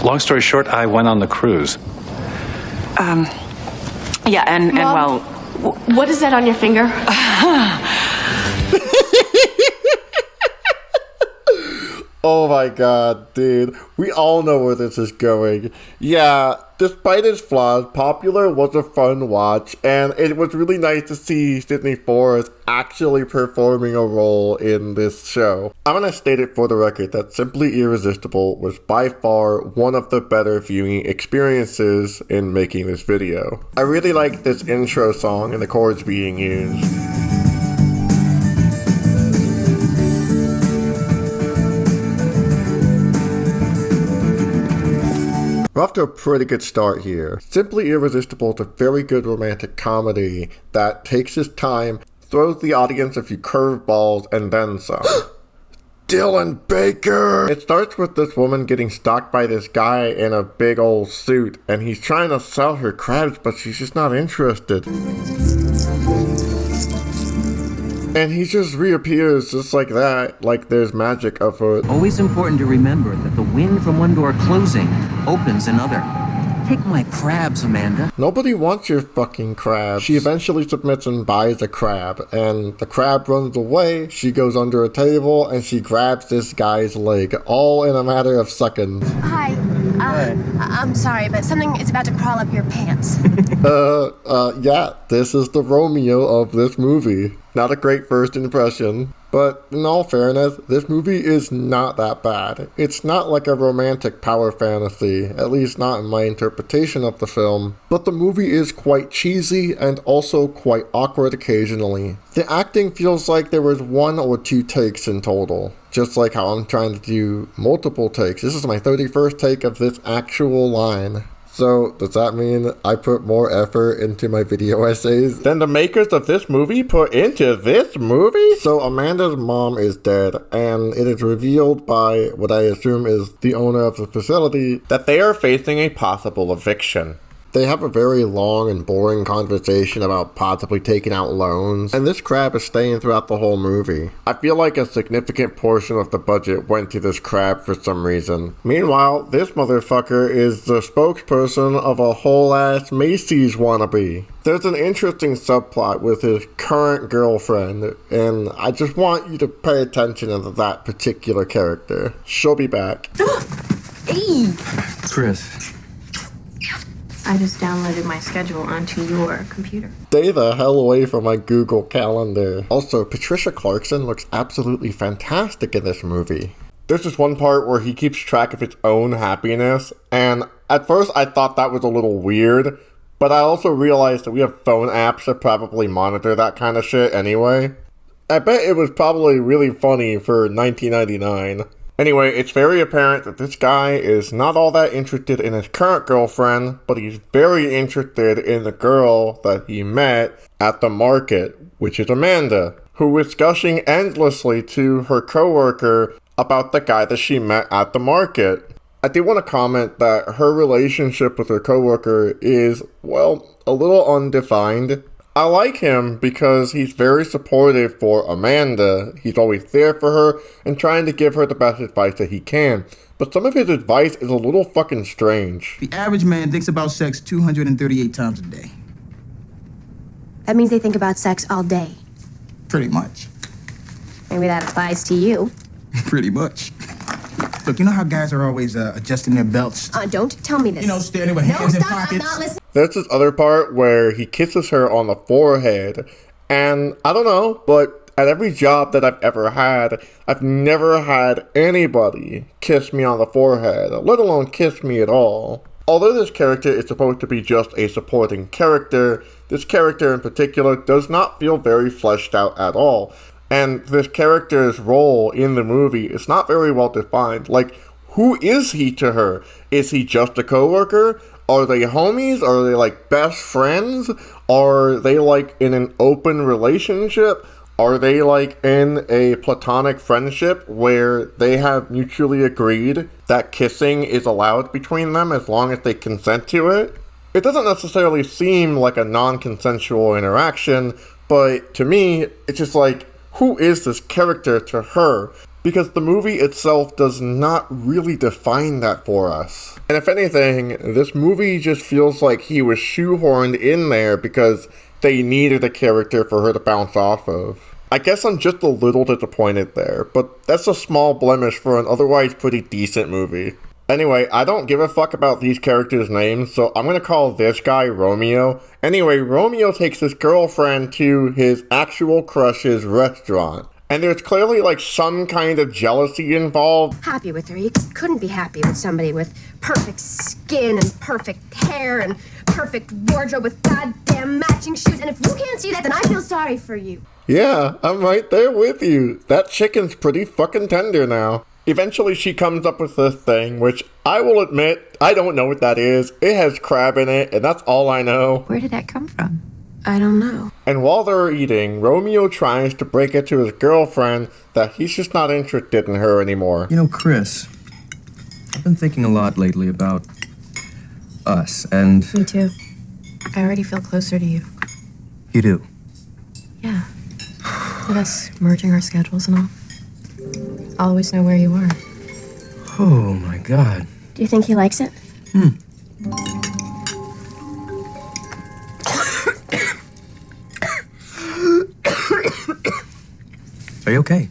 Long story short, I went on the cruise. Yeah, and Mom, well... What is that on your finger? Oh my god, dude. We all know where this is going. Yeah, despite its flaws, Popular was a fun watch, and it was really nice to see Sydney Forrest actually performing a role in this show. I'm gonna state it for the record that Simply Irresistible was by far one of the better viewing experiences in making this video. I really like this intro song and the chords being used. We're off to a pretty good start here. Simply Irresistible is a very good romantic comedy that takes its time, throws the audience a few curveballs, and then some. Dylan Baker! It starts with this woman getting stalked by this guy in a big old suit, and he's trying to sell her crabs, but she's just not interested. And he just reappears just like that, like there's magic afoot. Always important to remember that the wind from one door closing opens another. Take my crabs, Amanda. Nobody wants your fucking crab. She eventually submits and buys a crab, and the crab runs away. She goes under a table and she grabs this guy's leg, all in a matter of seconds. Hi. I'm sorry, but something is about to crawl up your pants. Yeah, this is the Romeo of this movie. Not a great first impression, but in all fairness, this movie is not that bad. It's not like a romantic power fantasy, at least not in my interpretation of the film, but the movie is quite cheesy and also quite awkward occasionally. The acting feels like there was 1 or 2 takes in total, just like how I'm trying to do multiple takes. This is my 31st take of this actual line. So, does that mean I put more effort into my video essays than the makers of this movie put into this movie? So, Amanda's mom is dead, and it is revealed by what I assume is the owner of the facility that they are facing a possible eviction. They have a very long and boring conversation about possibly taking out loans, and this crab is staying throughout the whole movie. I feel like a significant portion of the budget went to this crab for some reason. Meanwhile, this motherfucker is the spokesperson of a whole-ass Macy's wannabe. There's an interesting subplot with his current girlfriend, and I just want you to pay attention to that particular character. She'll be back. Hey! Chris. I just downloaded my schedule onto your computer. Stay the hell away from my Google Calendar. Also, Patricia Clarkson looks absolutely fantastic in this movie. There's this one part where he keeps track of his own happiness, and at first I thought that was a little weird, but I also realized that we have phone apps that probably monitor that kind of shit anyway. I bet it was probably really funny for 1999. Anyway, it's very apparent that this guy is not all that interested in his current girlfriend, but he's very interested in the girl that he met at the market, which is Amanda. who is gushing endlessly to her coworker about the guy that she met at the market. I do want to comment that her relationship with her coworker is, well, a little undefined. I like him because he's very supportive for Amanda. He's always there for her and trying to give her the best advice that he can. But some of his advice is a little fucking strange. The average man thinks about sex 238 times a day. That means they think about sex all day. Pretty much. Maybe that applies to you. Pretty much. Look, you know how guys are always adjusting their belts? Don't tell me this. You know, standing with hands in pockets. I'm not listening. There's this other part where he kisses her on the forehead. And I don't know, but at every job that I've ever had, I've never had anybody kiss me on the forehead, let alone kiss me at all. Although this character is supposed to be just a supporting character, this character in particular does not feel very fleshed out at all. And this character's role in the movie is not very well defined. Like, who is he to her? Is he just a coworker? Are they homies? Are they like best friends? Are they like in an open relationship? Are they like in a platonic friendship where they have mutually agreed that kissing is allowed between them as long as they consent to it? It doesn't necessarily seem like a non-consensual interaction, but to me, it's just like, who is this character to her? Because the movie itself does not really define that for us. And if anything, this movie just feels like he was shoehorned in there because they needed a character for her to bounce off of. I guess I'm just a little disappointed there, but that's a small blemish for an otherwise pretty decent movie. Anyway, I don't give a fuck about these characters' names, so I'm gonna call this guy Romeo. Anyway, Romeo takes his girlfriend to his actual crush's restaurant. And there's clearly like some kind of jealousy involved. Happy with her. You couldn't be happy with somebody with perfect skin and perfect hair and perfect wardrobe with goddamn matching shoes. And if you can't see that, then I feel sorry for you. Yeah, I'm right there with you. That chicken's pretty fucking tender now. Eventually she comes up with this thing, which I will admit, I don't know what that is. It has crab in it, and that's all I know. Where did that come from? I don't know. And while they're eating, Romeo tries to break it to his girlfriend that he's just not interested in her anymore. You know, Chris, I've been thinking a lot lately about us, and... Me too. I already feel closer to you. You do? Yeah. With us merging our schedules and all. I'll always know where you are. Oh, my God. Do you think he likes it? Are you okay?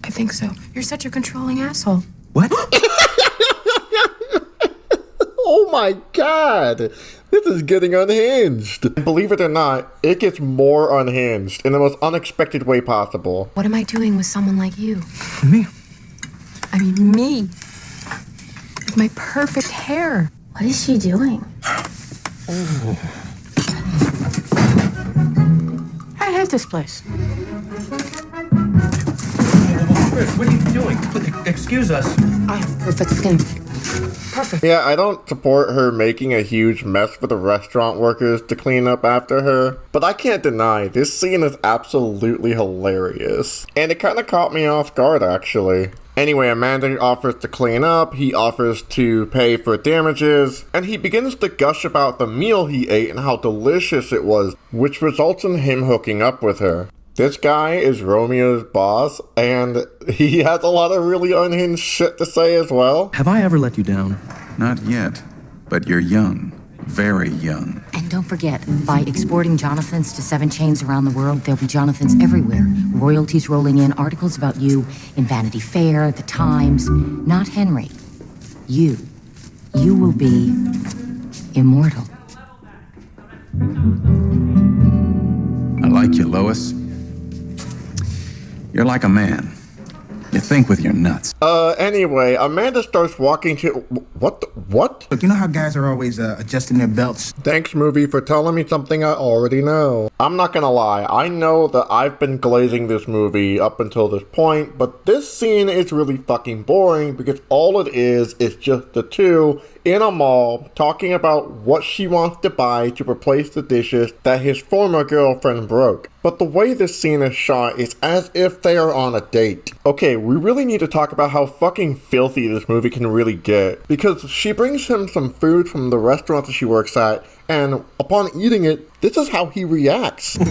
I think so. You're such a controlling asshole. What? Oh my god! This is getting unhinged. And believe it or not, it gets more unhinged in the most unexpected way possible. What am I doing with someone like you? Me? I mean, me. With my perfect hair. What is she doing? I hate this place. Chris, what are you doing? Excuse us. I have perfect skin. Perfect. Yeah, I don't support her making a huge mess for the restaurant workers to clean up after her, but I can't deny this scene is absolutely hilarious. And it kind of caught me off guard, actually. Anyway, Amanda offers to clean up, he offers to pay for damages, and he begins to gush about the meal he ate and how delicious it was, which results in him hooking up with her. This guy is Romeo's boss, and he has a lot of really unhinged shit to say as well. Have I ever let you down? Not yet, but you're young. Very young. And don't forget, by exporting Jonathans to 7 chains around the world, there'll be Jonathans everywhere. Royalties rolling in, articles about you in Vanity Fair, The Times. Not Henry. You. You will be immortal. I like you, Lois. You're like a man. You think with your nuts. Anyway, Amanda starts walking to... What? Look, you know how guys are always adjusting their belts? Thanks, movie, for telling me something I already know. I'm not gonna lie, I know that I've been glazing this movie up until this point, but this scene is really fucking boring because all it is just the two in a mall talking about what she wants to buy to replace the dishes that his former girlfriend broke. But the way this scene is shot is as if they are on a date. Okay, we really need to talk about how fucking filthy this movie can really get. Because she brings him some food from the restaurant that she works at, and upon eating it, this is how he reacts. Hang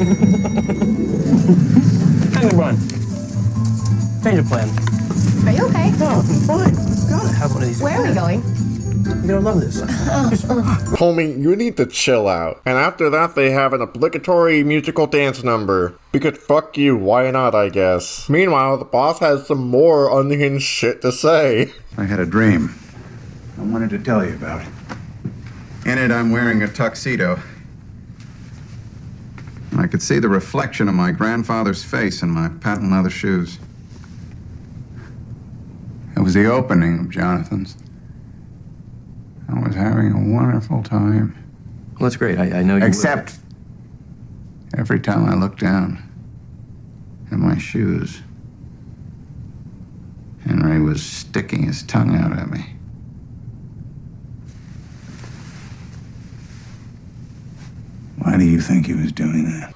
on, Brian. Change of plan. Are you okay? No, I'm fine. Gotta have one of these. Where are we going? You're gonna love this. Homie, you need to chill out. And after that, they have an obligatory musical dance number. Because fuck you, why not, I guess. Meanwhile, the boss has some more unhinged shit to say. I had a dream. I wanted to tell you about it. In it, I'm wearing a tuxedo. I could see the reflection of my grandfather's face in my patent leather shoes. It was the opening of Jonathan's. I was having a wonderful time. Well, that's great. I know you Except every time I looked down at my shoes, Henry was sticking his tongue out at me. Why do you think he was doing that?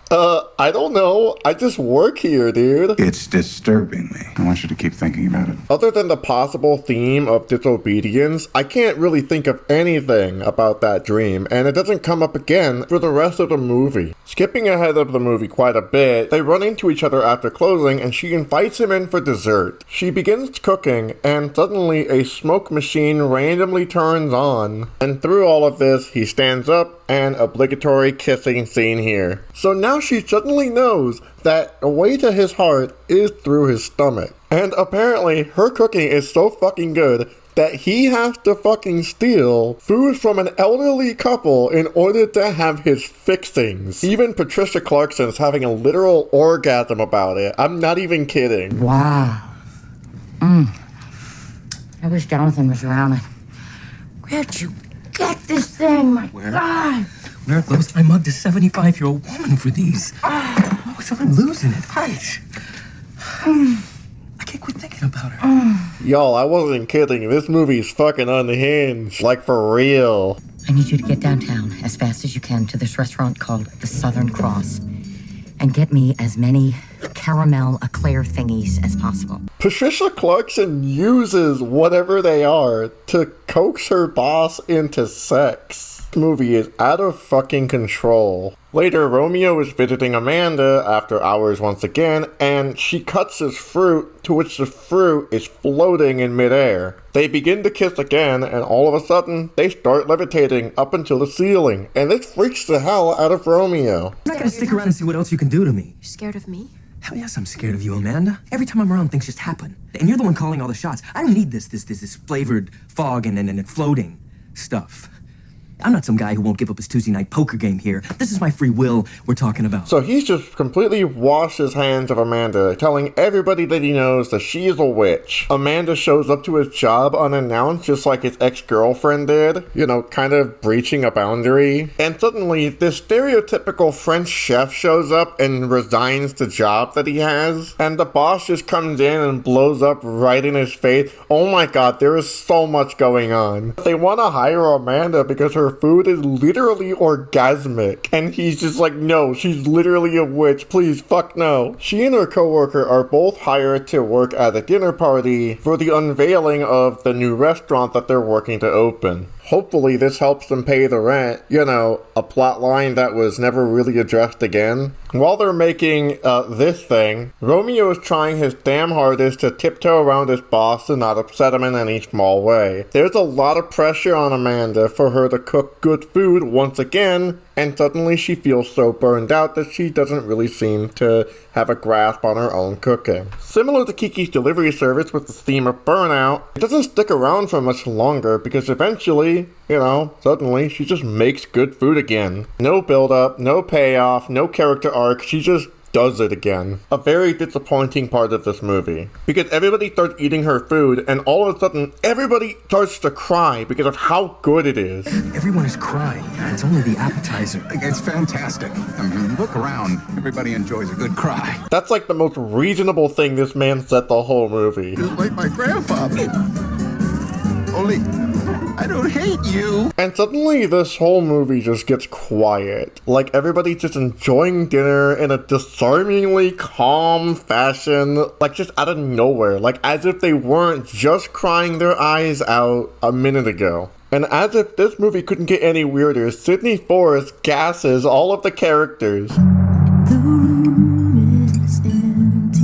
I don't know. I just work here, dude. It's disturbing me. I want you to keep thinking about it. Other than the possible theme of disobedience, I can't really think of anything about that dream, and it doesn't come up again for the rest of the movie. Skipping ahead of the movie quite a bit, they run into each other after closing, and she invites him in for dessert. She begins cooking, and suddenly a smoke machine randomly turns on. And through all of this, he stands up, and obligatory kissing scene here. So now she suddenly knows that the way to his heart is through his stomach. And apparently her cooking is so fucking good that he has to fucking steal food from an elderly couple in order to have his fixings. Even Patricia Clarkson's having a literal orgasm about it. I'm not even kidding. Wow. I wish Jonathan was around. Where'd you get this thing? My God. Where are those? I mugged a 75-year-old woman for these. Oh, so I'm losing it. Right. I can't quit thinking about her. Y'all, I wasn't kidding. This movie's fucking unhinged. Like, for real. I need you to get downtown as fast as you can to this restaurant called the Southern Cross and get me as many caramel eclair thingies as possible. Patricia Clarkson uses whatever they are to coax her boss into sex. This movie is out of fucking control. Later, Romeo is visiting Amanda after hours once again, and she cuts his fruit, to which the fruit is floating in midair. They begin to kiss again, and all of a sudden, they start levitating up until the ceiling, and this freaks the hell out of Romeo. I'm not gonna stick around and see what else you can do to me. You're scared of me? Hell yes, I'm scared of you, Amanda. Every time I'm around, things just happen. And you're the one calling all the shots. I don't need this flavored fog and floating stuff. I'm not some guy who won't give up his Tuesday night poker game here. This is my free will we're talking about. So he's just completely washed his hands of Amanda, telling everybody that he knows that she is a witch. Amanda shows up to his job unannounced, just like his ex-girlfriend did. You know, kind of breaching a boundary. And suddenly, this stereotypical French chef shows up and resigns the job that he has. And the boss just comes in and blows up right in his face. Oh my god, there is so much going on. They want to hire Amanda because her food is literally orgasmic, and he's just like, no, she's literally a witch, please, fuck no. She and her coworker are both hired to work at a dinner party for the unveiling of the new restaurant that they're working to open. Hopefully this helps them pay the rent, you know, a plot line that was never really addressed again. While they're making this thing, Romeo is trying his damn hardest to tiptoe around his boss and not upset him in any small way. There's a lot of pressure on Amanda for her to cook good food once again, and suddenly she feels so burned out that she doesn't really seem to have a grasp on her own cooking. Similar to Kiki's delivery service with the theme of burnout, it doesn't stick around for much longer because eventually, you know, suddenly she just makes good food again. No build up, no payoff, no character arc, she just does it again. A very disappointing part of this movie. Because everybody starts eating her food, and all of a sudden, everybody starts to cry because of how good it is. Everyone is crying. It's only the appetizer. It's fantastic. I mean, look around. Everybody enjoys a good cry. That's like the most reasonable thing this man said the whole movie. Just like my grandfather. Only, I don't hate you. And suddenly this whole movie just gets quiet. Like everybody's just enjoying dinner in a disarmingly calm fashion. Like just out of nowhere. Like as if they weren't just crying their eyes out a minute ago. And as if this movie couldn't get any weirder, Sydney Forrest gasses all of the characters. The room is empty,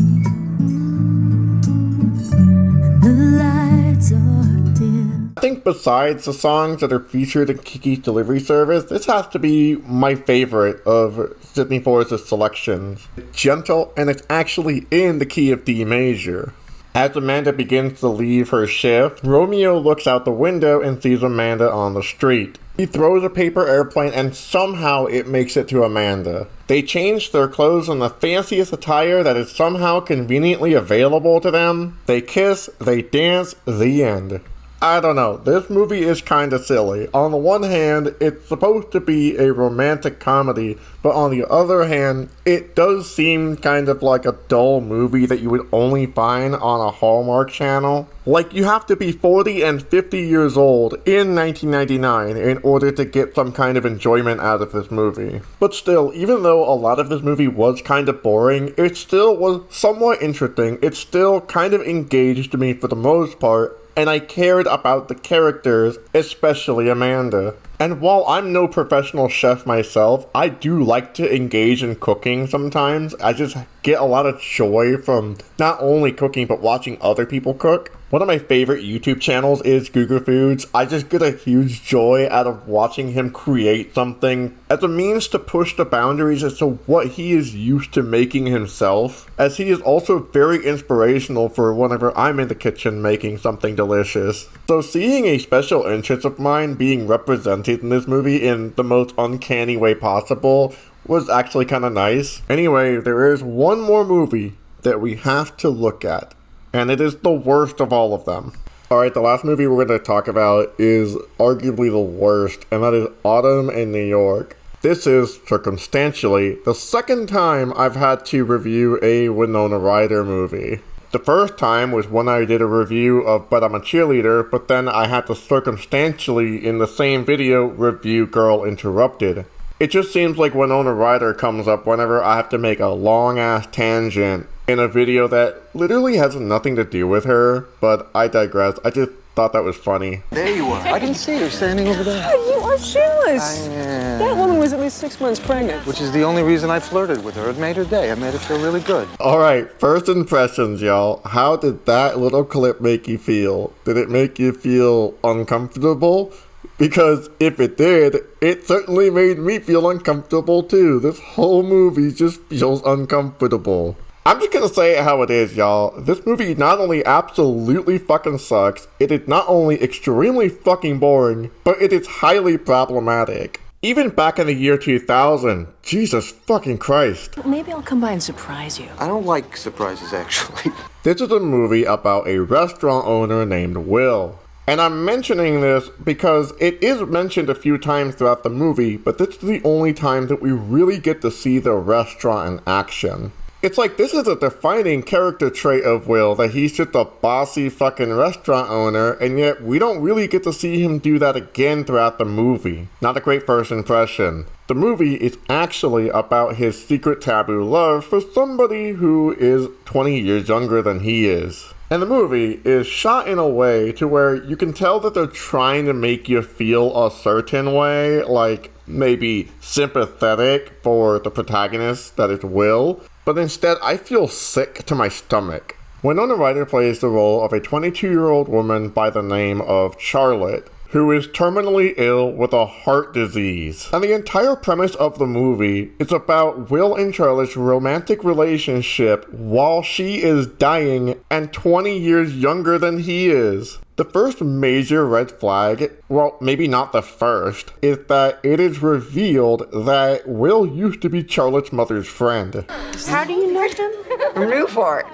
and the lights are dim. I think besides the songs that are featured in Kiki's delivery service, this has to be my favorite of Sydney Forrest's selections. It's gentle, and it's actually in the key of D major. As Amanda begins to leave her shift, Romeo looks out the window and sees Amanda on the street. He throws a paper airplane and somehow it makes it to Amanda. They change their clothes in the fanciest attire that is somehow conveniently available to them. They kiss, they dance, the end. I don't know, this movie is kinda silly. On the one hand, it's supposed to be a romantic comedy, but on the other hand, it does seem kind of like a dull movie that you would only find on a Hallmark channel. Like, you have to be 40 and 50 years old in 1999 in order to get some kind of enjoyment out of this movie. But still, even though a lot of this movie was kind of boring, it still was somewhat interesting. It still kind of engaged me for the most part, and I cared about the characters, especially Amanda. And while I'm no professional chef myself, I do like to engage in cooking sometimes. I just get a lot of joy from not only cooking, but watching other people cook. One of my favorite YouTube channels is Google Foods. I just get a huge joy out of watching him create something as a means to push the boundaries as to what he is used to making himself, as he is also very inspirational for whenever I'm in the kitchen making something delicious. So seeing a special interest of mine being represented in this movie in the most uncanny way possible was actually kind of nice. Anyway, there is one more movie that we have to look at, and it is the worst of all of them. Alright, the last movie we're going to talk about is arguably the worst, and that is Autumn in New York. This is, circumstantially, the second time I've had to review a Winona Ryder movie. The first time was when I did a review of But I'm a Cheerleader, but then I had to circumstantially, in the same video, review Girl Interrupted. It just seems like Winona Ryder comes up whenever I have to make a long-ass tangent in a video that literally has nothing to do with her, but I digress. I just thought that was funny. There you are. I didn't see you standing over there. You are shoeless. That woman was at least 6 months pregnant. Which is the only reason I flirted with her. It made her day. I made her feel really good. Alright, first impressions, y'all. How did that little clip make you feel? Did it make you feel uncomfortable? Because if it did, it certainly made me feel uncomfortable too. This whole movie just feels uncomfortable. I'm just gonna say it how it is, y'all. This movie not only absolutely fucking sucks, it is not only extremely fucking boring, but it is highly problematic. Even back in the year 2000, Jesus fucking Christ. Maybe I'll come by and surprise you. I don't like surprises, actually. This is a movie about a restaurant owner named Will. And I'm mentioning this because it is mentioned a few times throughout the movie, but this is the only time that we really get to see the restaurant in action. It's like this is a defining character trait of Will, that he's just a bossy fucking restaurant owner, and yet we don't really get to see him do that again throughout the movie. Not a great first impression. The movie is actually about his secret taboo love for somebody who is 20 years younger than he is. And the movie is shot in a way to where you can tell that they're trying to make you feel a certain way, like maybe sympathetic for the protagonist, that is Will, but instead I feel sick to my stomach. Winona Ryder plays the role of a 22-year-old woman by the name of Charlotte, who is terminally ill with a heart disease. And the entire premise of the movie is about Will and Charlotte's romantic relationship while she is dying and 20 years younger than he is. The first major red flag, well, maybe not the first, is that it is revealed that Will used to be Charlotte's mother's friend. How do you know him? From Newport.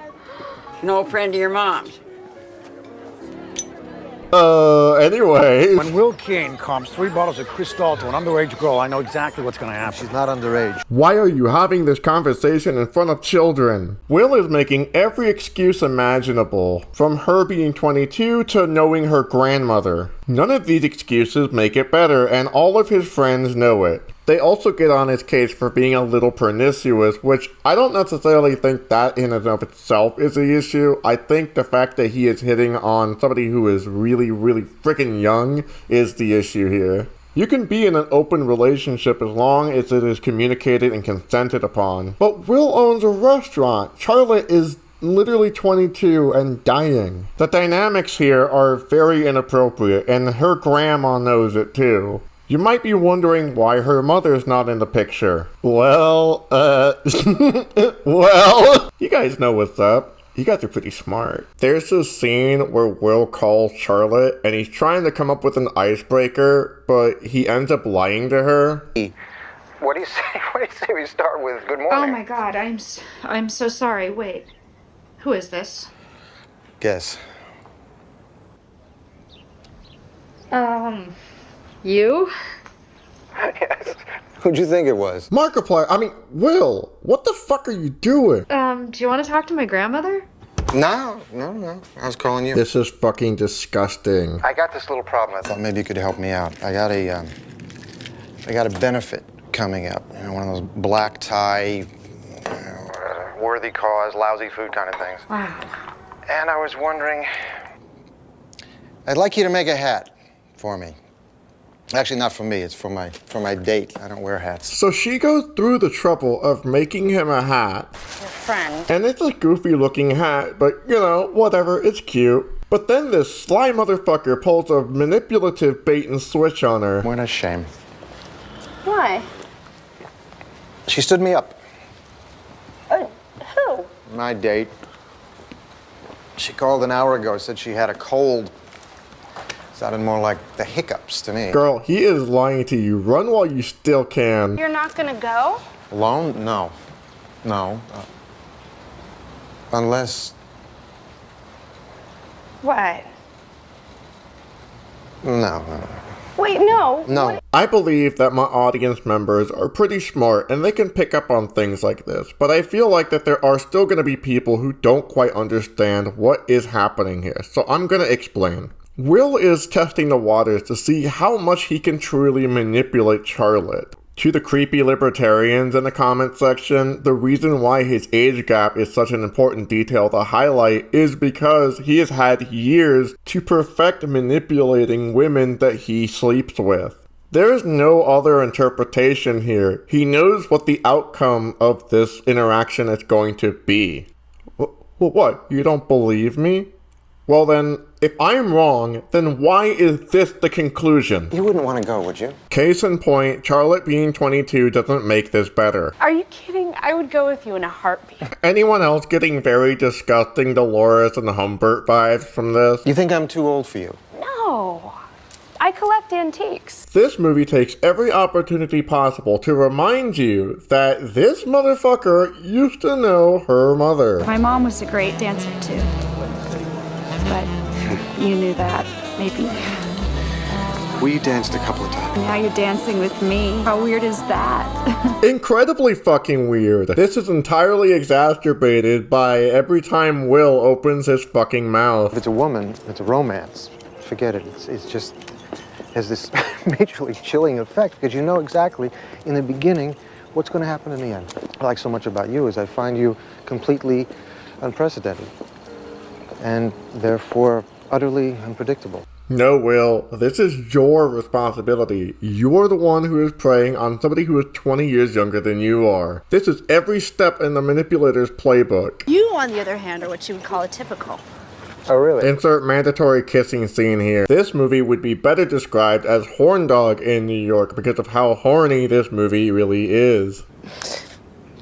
An old friend of your mom's. Anyway. When Will King comes 3 bottles of Cristal to an underage girl, I know exactly what's going to happen. She's not underage. Why are you having this conversation in front of children? Will is making every excuse imaginable, from her being 22 to knowing her grandmother. None of these excuses make it better, and all of his friends know it. They also get on his case for being a little pernicious, which I don't necessarily think that in and of itself is the issue. I think the fact that he is hitting on somebody who is really, really freaking young is the issue here. You can be in an open relationship as long as it is communicated and consented upon. But Will owns a restaurant. Charlotte is literally 22 and dying. The dynamics here are very inappropriate, and her grandma knows it too. You might be wondering why her mother's not in the picture. Well, well, you guys know what's up. You guys are pretty smart. There's this scene where Will calls Charlotte and he's trying to come up with an icebreaker, but he ends up lying to her. What do you say? What do you say we start with good morning? Oh my God, I'm so sorry. Wait, who is this? Guess. You? Yes. Who'd you think it was? Markiplier, I mean, Will, what the fuck are you doing? Do you want to talk to my grandmother? No. I was calling you. This is fucking disgusting. I got this little problem. I thought maybe you could help me out. I got a benefit coming up. You know, one of those black tie, worthy cause, lousy food kind of things. Wow. And I was wondering, I'd like you to make a hat for me. Actually, not for me. It's for my date. I don't wear hats. So she goes through the trouble of making him a hat. Your friend. And it's a goofy looking hat, but you know, whatever, it's cute. But then this sly motherfucker pulls a manipulative bait and switch on her. What a shame. Why? She stood me up. Who? My date. She called an hour ago, said she had a cold. Sounded more like the hiccups to me. Girl, he is lying to you. Run while you still can. You're not gonna go? Alone? No. Unless... What? No. Wait, no. No. I believe that my audience members are pretty smart and they can pick up on things like this, but I feel like that there are still going to be people who don't quite understand what is happening here, so I'm going to explain. Will is testing the waters to see how much he can truly manipulate Charlotte. To the creepy libertarians in the comment section, the reason why his age gap is such an important detail to highlight is because he has had years to perfect manipulating women that he sleeps with. There is no other interpretation here. He knows what the outcome of this interaction is going to be. What? You don't believe me? Well then, if I'm wrong, then why is this the conclusion? You wouldn't want to go, would you? Case in point, Charlotte being 22 doesn't make this better. Are you kidding? I would go with you in a heartbeat. Anyone else getting very disgusting Dolores and Humbert vibes from this? You think I'm too old for you? No. I collect antiques. This movie takes every opportunity possible to remind you that this motherfucker used to know her mother. My mom was a great dancer too. But you knew that, maybe. We danced a couple of times. Now you're dancing with me. How weird is that? Incredibly fucking weird. This is entirely exacerbated by every time Will opens his fucking mouth. If it's a woman, it's a romance. Forget it. It's just has this majorly chilling effect because you know exactly in the beginning what's going to happen in the end. What I like so much about you is I find you completely unprecedented and therefore utterly unpredictable. No, Will, this is your responsibility. You're the one who is preying on somebody who is 20 years younger than you are. This is every step in the manipulator's playbook. You, on the other hand, are what you would call a typical. Oh, really? Insert mandatory kissing scene here. This movie would be better described as Horn Dog in New York because of how horny this movie really is.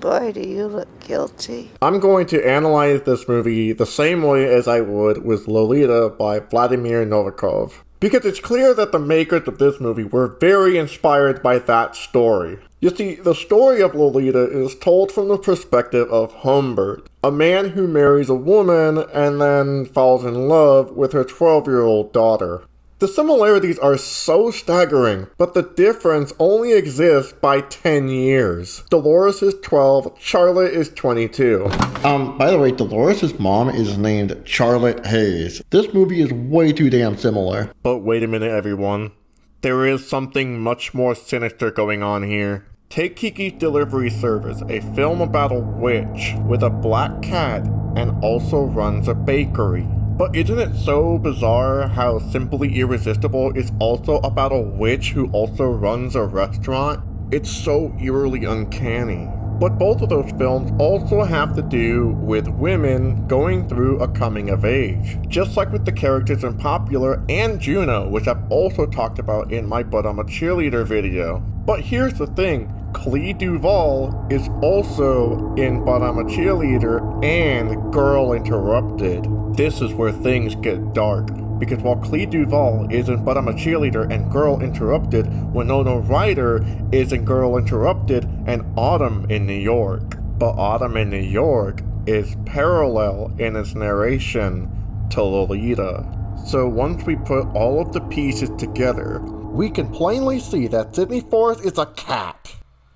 Boy, do you look guilty. I'm going to analyze this movie the same way as I would with Lolita by Vladimir Novikov. Because it's clear that the makers of this movie were very inspired by that story. You see, the story of Lolita is told from the perspective of Humbert, a man who marries a woman and then falls in love with her 12-year-old daughter. The similarities are so staggering, but the difference only exists by 10 years. Dolores is 12, Charlotte is 22. By the way, Dolores' mom is named Charlotte Hayes. This movie is way too damn similar. But wait a minute, everyone. There is something much more sinister going on here. Take Kiki's Delivery Service, a film about a witch with a black cat and also runs a bakery. But isn't it so bizarre how Simply Irresistible is also about a witch who also runs a restaurant? It's so eerily uncanny. But both of those films also have to do with women going through a coming of age. Just like with the characters in Popular and Juno, which I've also talked about in my But I'm a Cheerleader video. But here's the thing, Clea Duvall is also in But I'm a Cheerleader and Girl Interrupted. This is where things get dark, because while Clea Duvall is in But I'm a Cheerleader and Girl Interrupted, Winona Ryder is in Girl Interrupted and Autumn in New York. But Autumn in New York is parallel in its narration to Lolita. So once we put all of the pieces together, we can plainly see that Sydney Forrest is a cat.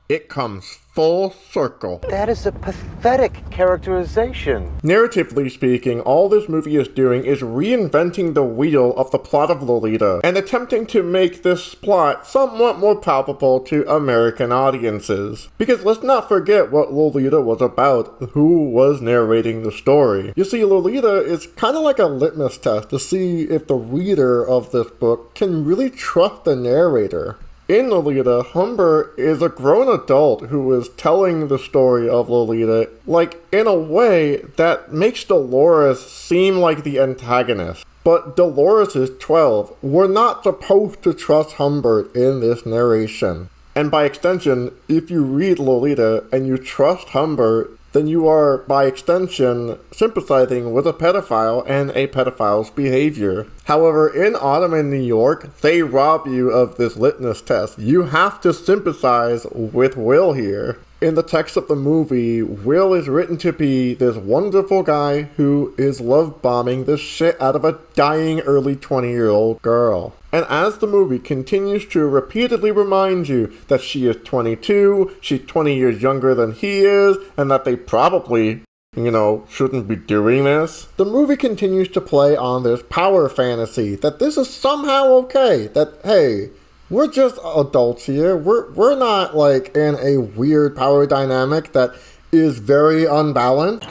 It comes full circle. That is a pathetic characterization. Narratively speaking, all this movie is doing is reinventing the wheel of the plot of Lolita and attempting to make this plot somewhat more palpable to American audiences. Because let's not forget what Lolita was about, who was narrating the story. You see, Lolita is kind of like a litmus test to see if the reader of this book can really trust the narrator. In Lolita, Humbert is a grown adult who is telling the story of Lolita, like, in a way that makes Dolores seem like the antagonist. But Dolores is 12. We're not supposed to trust Humbert in this narration. And by extension, if you read Lolita and you trust Humbert, then you are, by extension, sympathizing with a pedophile and a pedophile's behavior. However, in Autumn in New York, they rob you of this litmus test. You have to sympathize with Will here. In the text of the movie, Will is written to be this wonderful guy who is love bombing the shit out of a dying early 20-year-old girl. And as the movie continues to repeatedly remind you that she is 22, she's 20 years younger than he is, and that they probably, shouldn't be doing this, the movie continues to play on this power fantasy that this is somehow okay, that, hey, we're just adults here. We're not like in a weird power dynamic that is very unbalanced.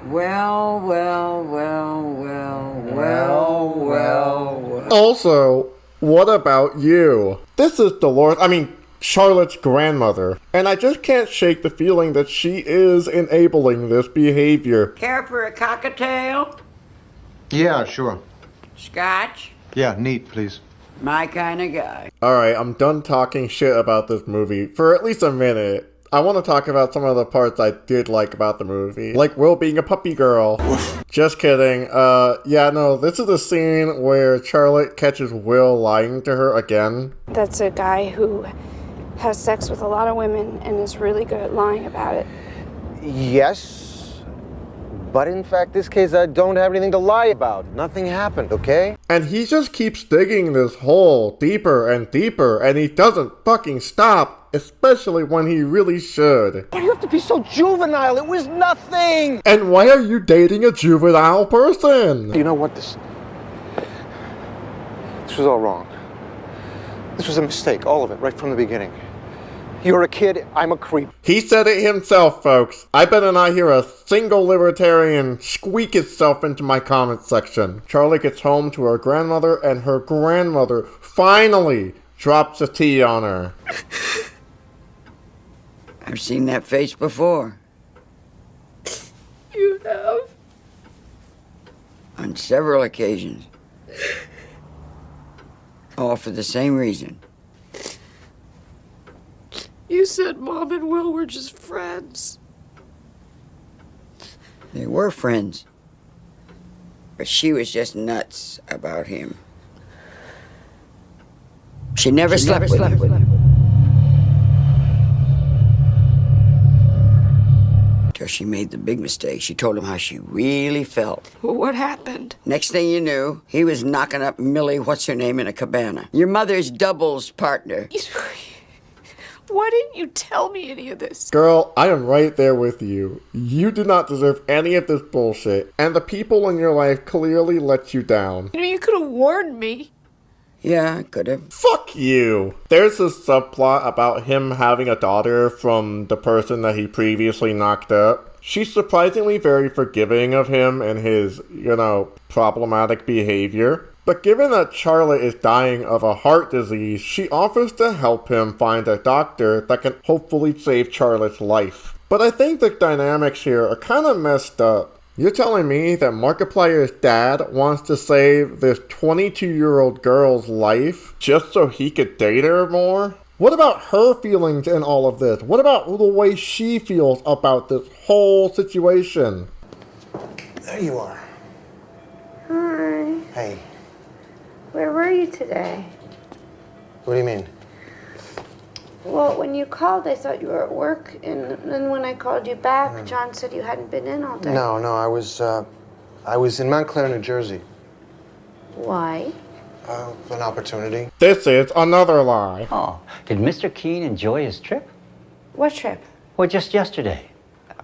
Well. Also, what about you? This is Charlotte's grandmother, and I just can't shake the feeling that she is enabling this behavior. Care for a cocktail? Yeah, sure. Scotch? Yeah, neat, please. My kind of guy. Alright, I'm done talking shit about this movie for at least a minute. I want to talk about some of the parts I did like about the movie. Like Will being a puppy girl. Just kidding. This is the scene where Charlotte catches Will lying to her again. That's a guy who has sex with a lot of women and is really good at lying about it. Yes, but in fact, this case, I don't have anything to lie about. Nothing happened, okay? And he just keeps digging this hole deeper and deeper, and he doesn't fucking stop, especially when he really should. Why do you have to be so juvenile? It was nothing! And why are you dating a juvenile person? You know what? This was all wrong. This was a mistake, all of it, right from the beginning. You're a kid, I'm a creep. He said it himself, folks. I better not hear a single libertarian squeak itself into my comment section. Charlie gets home to her grandmother, and her grandmother finally drops a tea on her. I've seen that face before. You have. On several occasions. All for the same reason. You said Mom and Will were just friends. They were friends. But she was just nuts about him. She never slept with him. Till she made the big mistake. She told him how she really felt. Well, what happened? Next thing you knew, he was knocking up Millie, what's-her-name, in a cabana. Your mother's doubles partner. Why didn't you tell me any of this? Girl, I am right there with you. You do not deserve any of this bullshit, and the people in your life clearly let you down. You know, you could have warned me. Yeah, I could have. Fuck you! There's a subplot about him having a daughter from the person that he previously knocked up. She's surprisingly very forgiving of him and his, problematic behavior. But given that Charlotte is dying of a heart disease, she offers to help him find a doctor that can hopefully save Charlotte's life. But I think the dynamics here are kind of messed up. You're telling me that Markiplier's dad wants to save this 22-year-old girl's life just so he could date her more? What about her feelings in all of this? What about the way she feels about this whole situation? There you are. Hi. Hey, Where were you today? what do you mean? Well, when you called, I thought you were at work, and then when I called you back, John said you hadn't been in all day. No, I was in Montclair, New Jersey. Why? An opportunity. This is another lie. Oh, did Mr. Keene enjoy his trip? What trip? Well, just yesterday.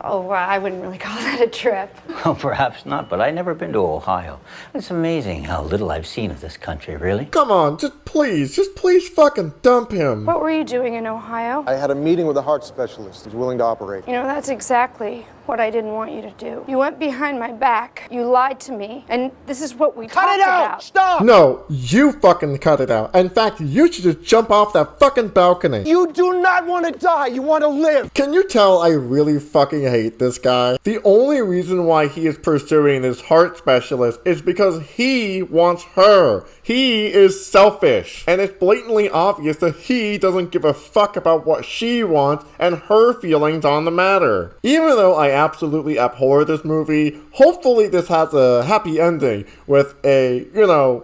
Oh, well, I wouldn't really call that a trip. Well, perhaps not, but I've never been to Ohio. It's amazing how little I've seen of this country, really. Come on, just please fucking dump him. What were you doing in Ohio? I had a meeting with a heart specialist who's willing to operate. You know, that's exactly what I didn't want you to do. You went behind my back, you lied to me, and this is what we talked about. Stop! No, you fucking cut it out. In fact, you should just jump off that fucking balcony. You do not want to die, you want to live! Can you tell I really fucking hate this guy? The only reason why he is pursuing this heart specialist is because he wants her. He is selfish. And it's blatantly obvious that he doesn't give a fuck about what she wants and her feelings on the matter. Even though I absolutely abhor this movie, hopefully this has a happy ending with a,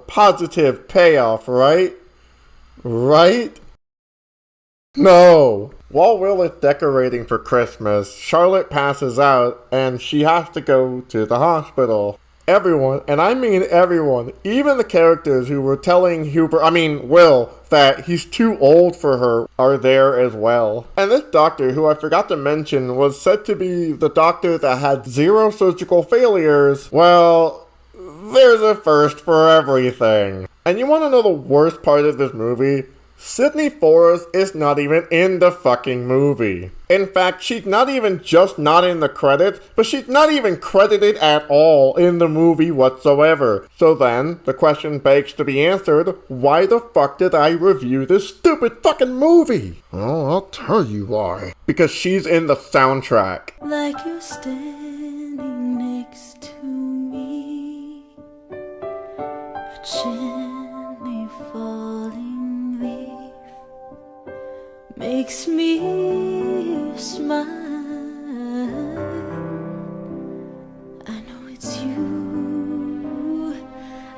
positive payoff, right? Right? No. While Will is decorating for Christmas, Charlotte passes out and she has to go to the hospital. Everyone, and I mean everyone, even the characters who were telling Will, that he's too old for her, are there as well. And this doctor, who I forgot to mention, was said to be the doctor that had 0 surgical failures. Well, there's a first for everything. And you want to know the worst part of this movie? Sydney Forrest is not even in the fucking movie. In fact, she's not even just not in the credits, but she's not even credited at all in the movie whatsoever. So then, the question begs to be answered, why the fuck did I review this stupid fucking movie? Oh, I'll tell you why. Because she's in the soundtrack. Like you're standing next to me, a gently falling leaf makes me smile. I know it's you,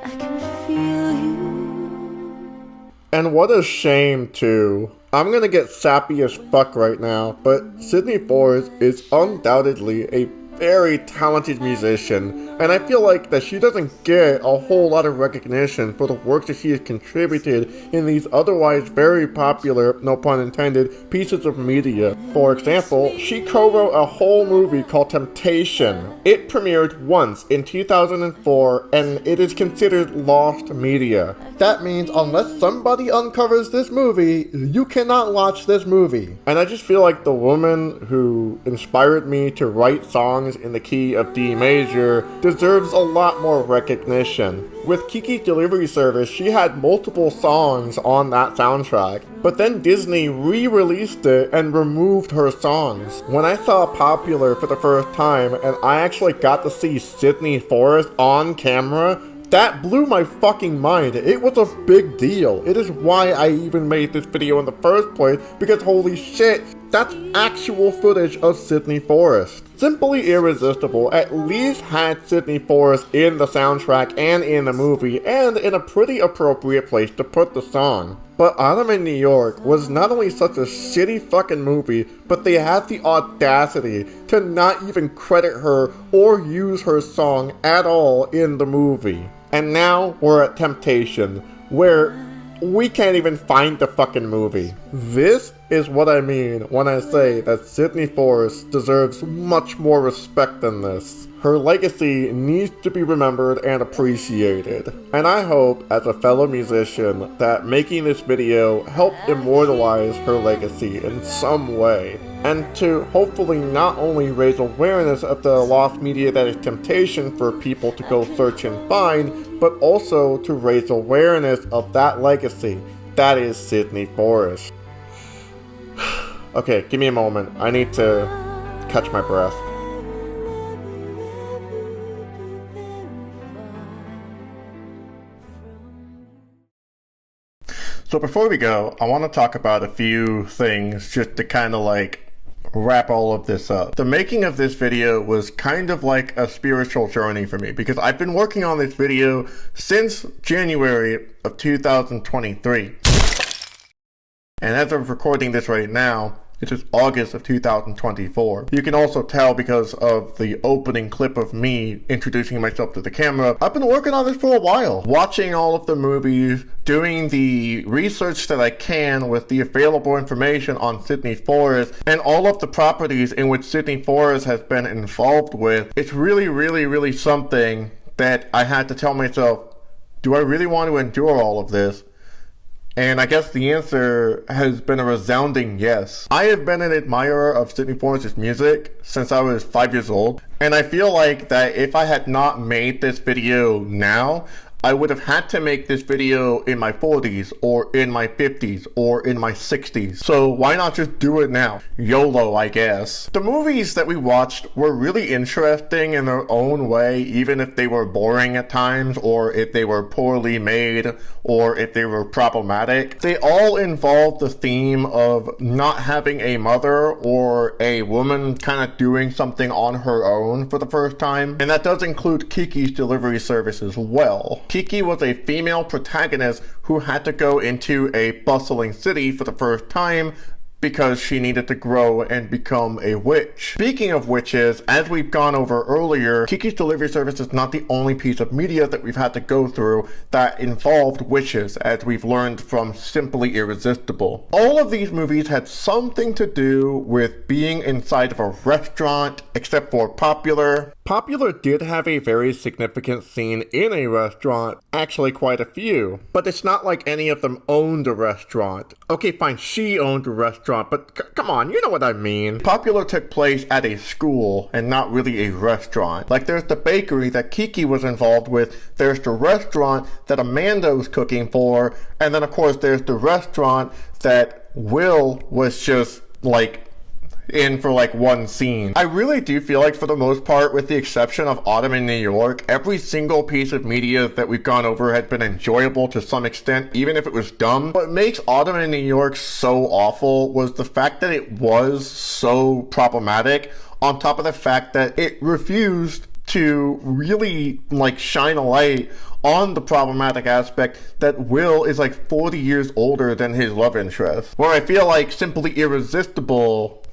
I can feel you. And what a shame too. I'm gonna get sappy as fuck right now, but Sydney Forrest is undoubtedly a very talented musician, and I feel like that she doesn't get a whole lot of recognition for the work that she has contributed in these otherwise very popular, no pun intended, pieces of media. For example, she co-wrote a whole movie called Temptation. It premiered once in 2004, and it is considered lost media. That means unless somebody uncovers this movie, you cannot watch this movie. And I just feel like the woman who inspired me to write songs songs in the key of D major deserves a lot more recognition. With Kiki's Delivery Service, she had multiple songs on that soundtrack, but then Disney re-released it and removed her songs. When I saw Popular for the first time and I actually got to see Sydney Forrest on camera, that blew my fucking mind. It was a big deal. It is why I even made this video in the first place, because holy shit, that's actual footage of Sydney Forrest. Simply Irresistible at least had Sydney Forrest in the soundtrack and in the movie, and in a pretty appropriate place to put the song. But Autumn in New York was not only such a shitty fucking movie, but they had the audacity to not even credit her or use her song at all in the movie. And now we're at Temptation, where we can't even find the fucking movie. This is what I mean when I say that Sydney Forrest deserves much more respect than this. Her legacy needs to be remembered and appreciated. And I hope, as a fellow musician, that making this video helped immortalize her legacy in some way. And to hopefully not only raise awareness of the lost media that is Temptation for people to go search and find, but also to raise awareness of that legacy that is Sydney Forrest. Okay, give me a moment. I need to catch my breath. So before we go, I want to talk about a few things just to kind of like wrap all of this up. The making of this video was kind of like a spiritual journey for me, because I've been working on this video since January of 2023. And as of recording this right now, it is August of 2024. You can also tell because of the opening clip of me introducing myself to the camera, I've been working on this for a while. Watching all of the movies, doing the research that I can with the available information on Sydney Forrest, and all of the properties in which Sydney Forrest has been involved with. It's really something that I had to tell myself, do I really want to endure all of this? And I guess the answer has been a resounding yes. I have been an admirer of Sydney Forrest's music since I was 5 years old, and I feel like that if I had not made this video now, I would have had to make this video in my 40s, or in my 50s, or in my 60s. So why not just do it now? YOLO, I guess. The movies that we watched were really interesting in their own way, even if they were boring at times, or if they were poorly made, or if they were problematic. They all involved the theme of not having a mother or a woman kind of doing something on her own for the first time. And that does include Kiki's Delivery Service as well. Kiki was a female protagonist who had to go into a bustling city for the first time because she needed to grow and become a witch. Speaking of witches, as we've gone over earlier, Kiki's Delivery Service is not the only piece of media that we've had to go through that involved witches, as we've learned from Simply Irresistible. All of these movies had something to do with being inside of a restaurant, except for Popular. Popular did have a very significant scene in a restaurant, actually quite a few, but it's not like any of them owned a restaurant. Okay, fine, she owned a restaurant, but come on, you know what I mean. Popular took place at a school and not really a restaurant. Like, there's the bakery that Kiki was involved with, there's the restaurant that Amanda's cooking for, and then of course there's the restaurant that Will was just like in for like one scene. I really do feel like, for the most part, with the exception of Autumn in New York, every single piece of media that we've gone over has been enjoyable to some extent, even if it was dumb. What makes Autumn in New York so awful was the fact that it was so problematic, on top of the fact that it refused to really like shine a light on the problematic aspect that Will is like 40 years older than his love interest. Where I feel like Simply Irresistible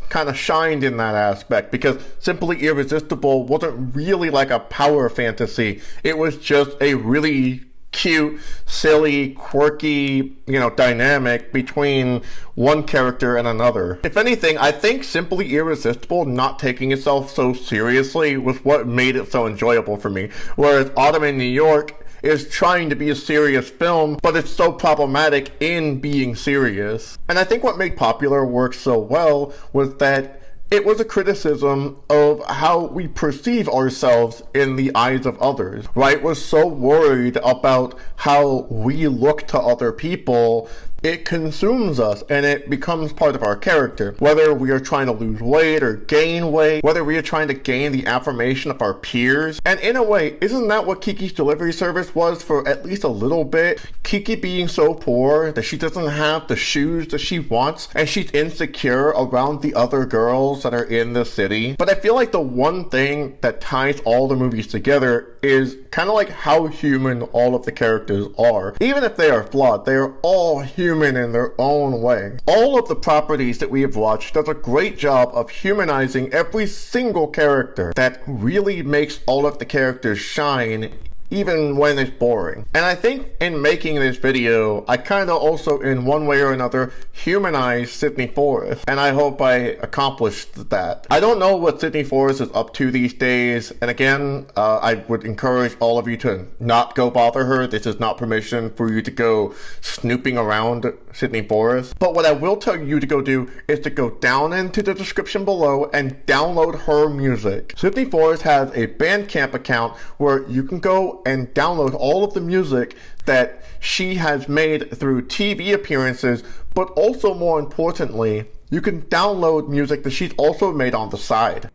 kind of shined in that aspect, because Simply Irresistible wasn't really like a power fantasy. It was just a really cute, silly, quirky, dynamic between one character and another. If anything, I think Simply Irresistible not taking itself so seriously was what made it so enjoyable for me. Whereas Autumn in New York is trying to be a serious film, but it's so problematic in being serious. And I think what made Popular work so well was that It was a criticism of how we perceive ourselves in the eyes of others, right? We're so worried about how we look to other people. It consumes us and it becomes part of our character. Whether we are trying to lose weight or gain weight, whether we are trying to gain the affirmation of our peers. And in a way, isn't that what Kiki's delivery service was for at least a little bit? Kiki being so poor that she doesn't have the shoes that she wants and she's insecure around the other girls that are in the city. But I feel like the one thing that ties all the movies together is kind of like how human all of the characters are. Even if they are flawed, they are all human in their own way. All of the properties that we have watched does a great job of humanizing every single character that really makes all of the characters shine, even when it's boring. And I think in making this video, I kind of also, in one way or another, humanized Sydney Forrest. And I hope I accomplished that. I don't know what Sydney Forrest is up to these days. And again, I would encourage all of you to not go bother her. This is not permission for you to go snooping around Sydney Forrest. But what I will tell you to go do is to go down into the description below and download her music. Sydney Forrest has a Bandcamp account where you can go and download all of the music that she has made through TV appearances, but also more importantly, you can download music that she's also made on the side.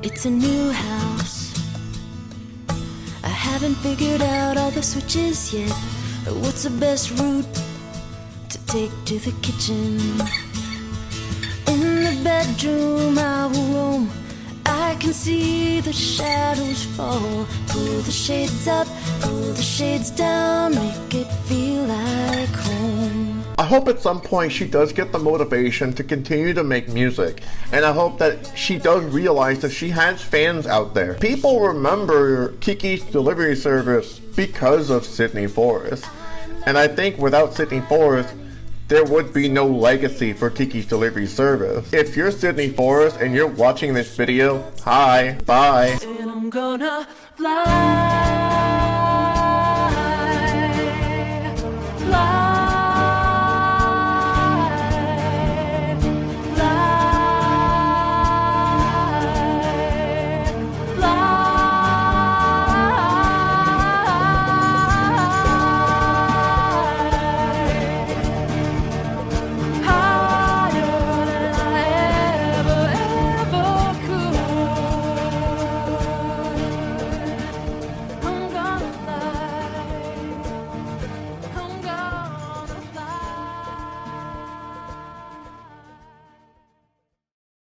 It's a new house. I haven't figured out all the switches yet. What's the best route to take to the kitchen? In the bedroom I will roam. I can see the shadows fall. Pull the shades up, pull the shades down, make it feel like home. I hope at some point she does get the motivation to continue to make music, and I hope that she does realize that she has fans out there. People remember Kiki's delivery service because of Sydney Forrest, and I think without Sydney Forrest, there would be no legacy for Kiki's delivery service. If you're Sydney Forrest and you're watching this video, hi, bye. And I'm gonna fly.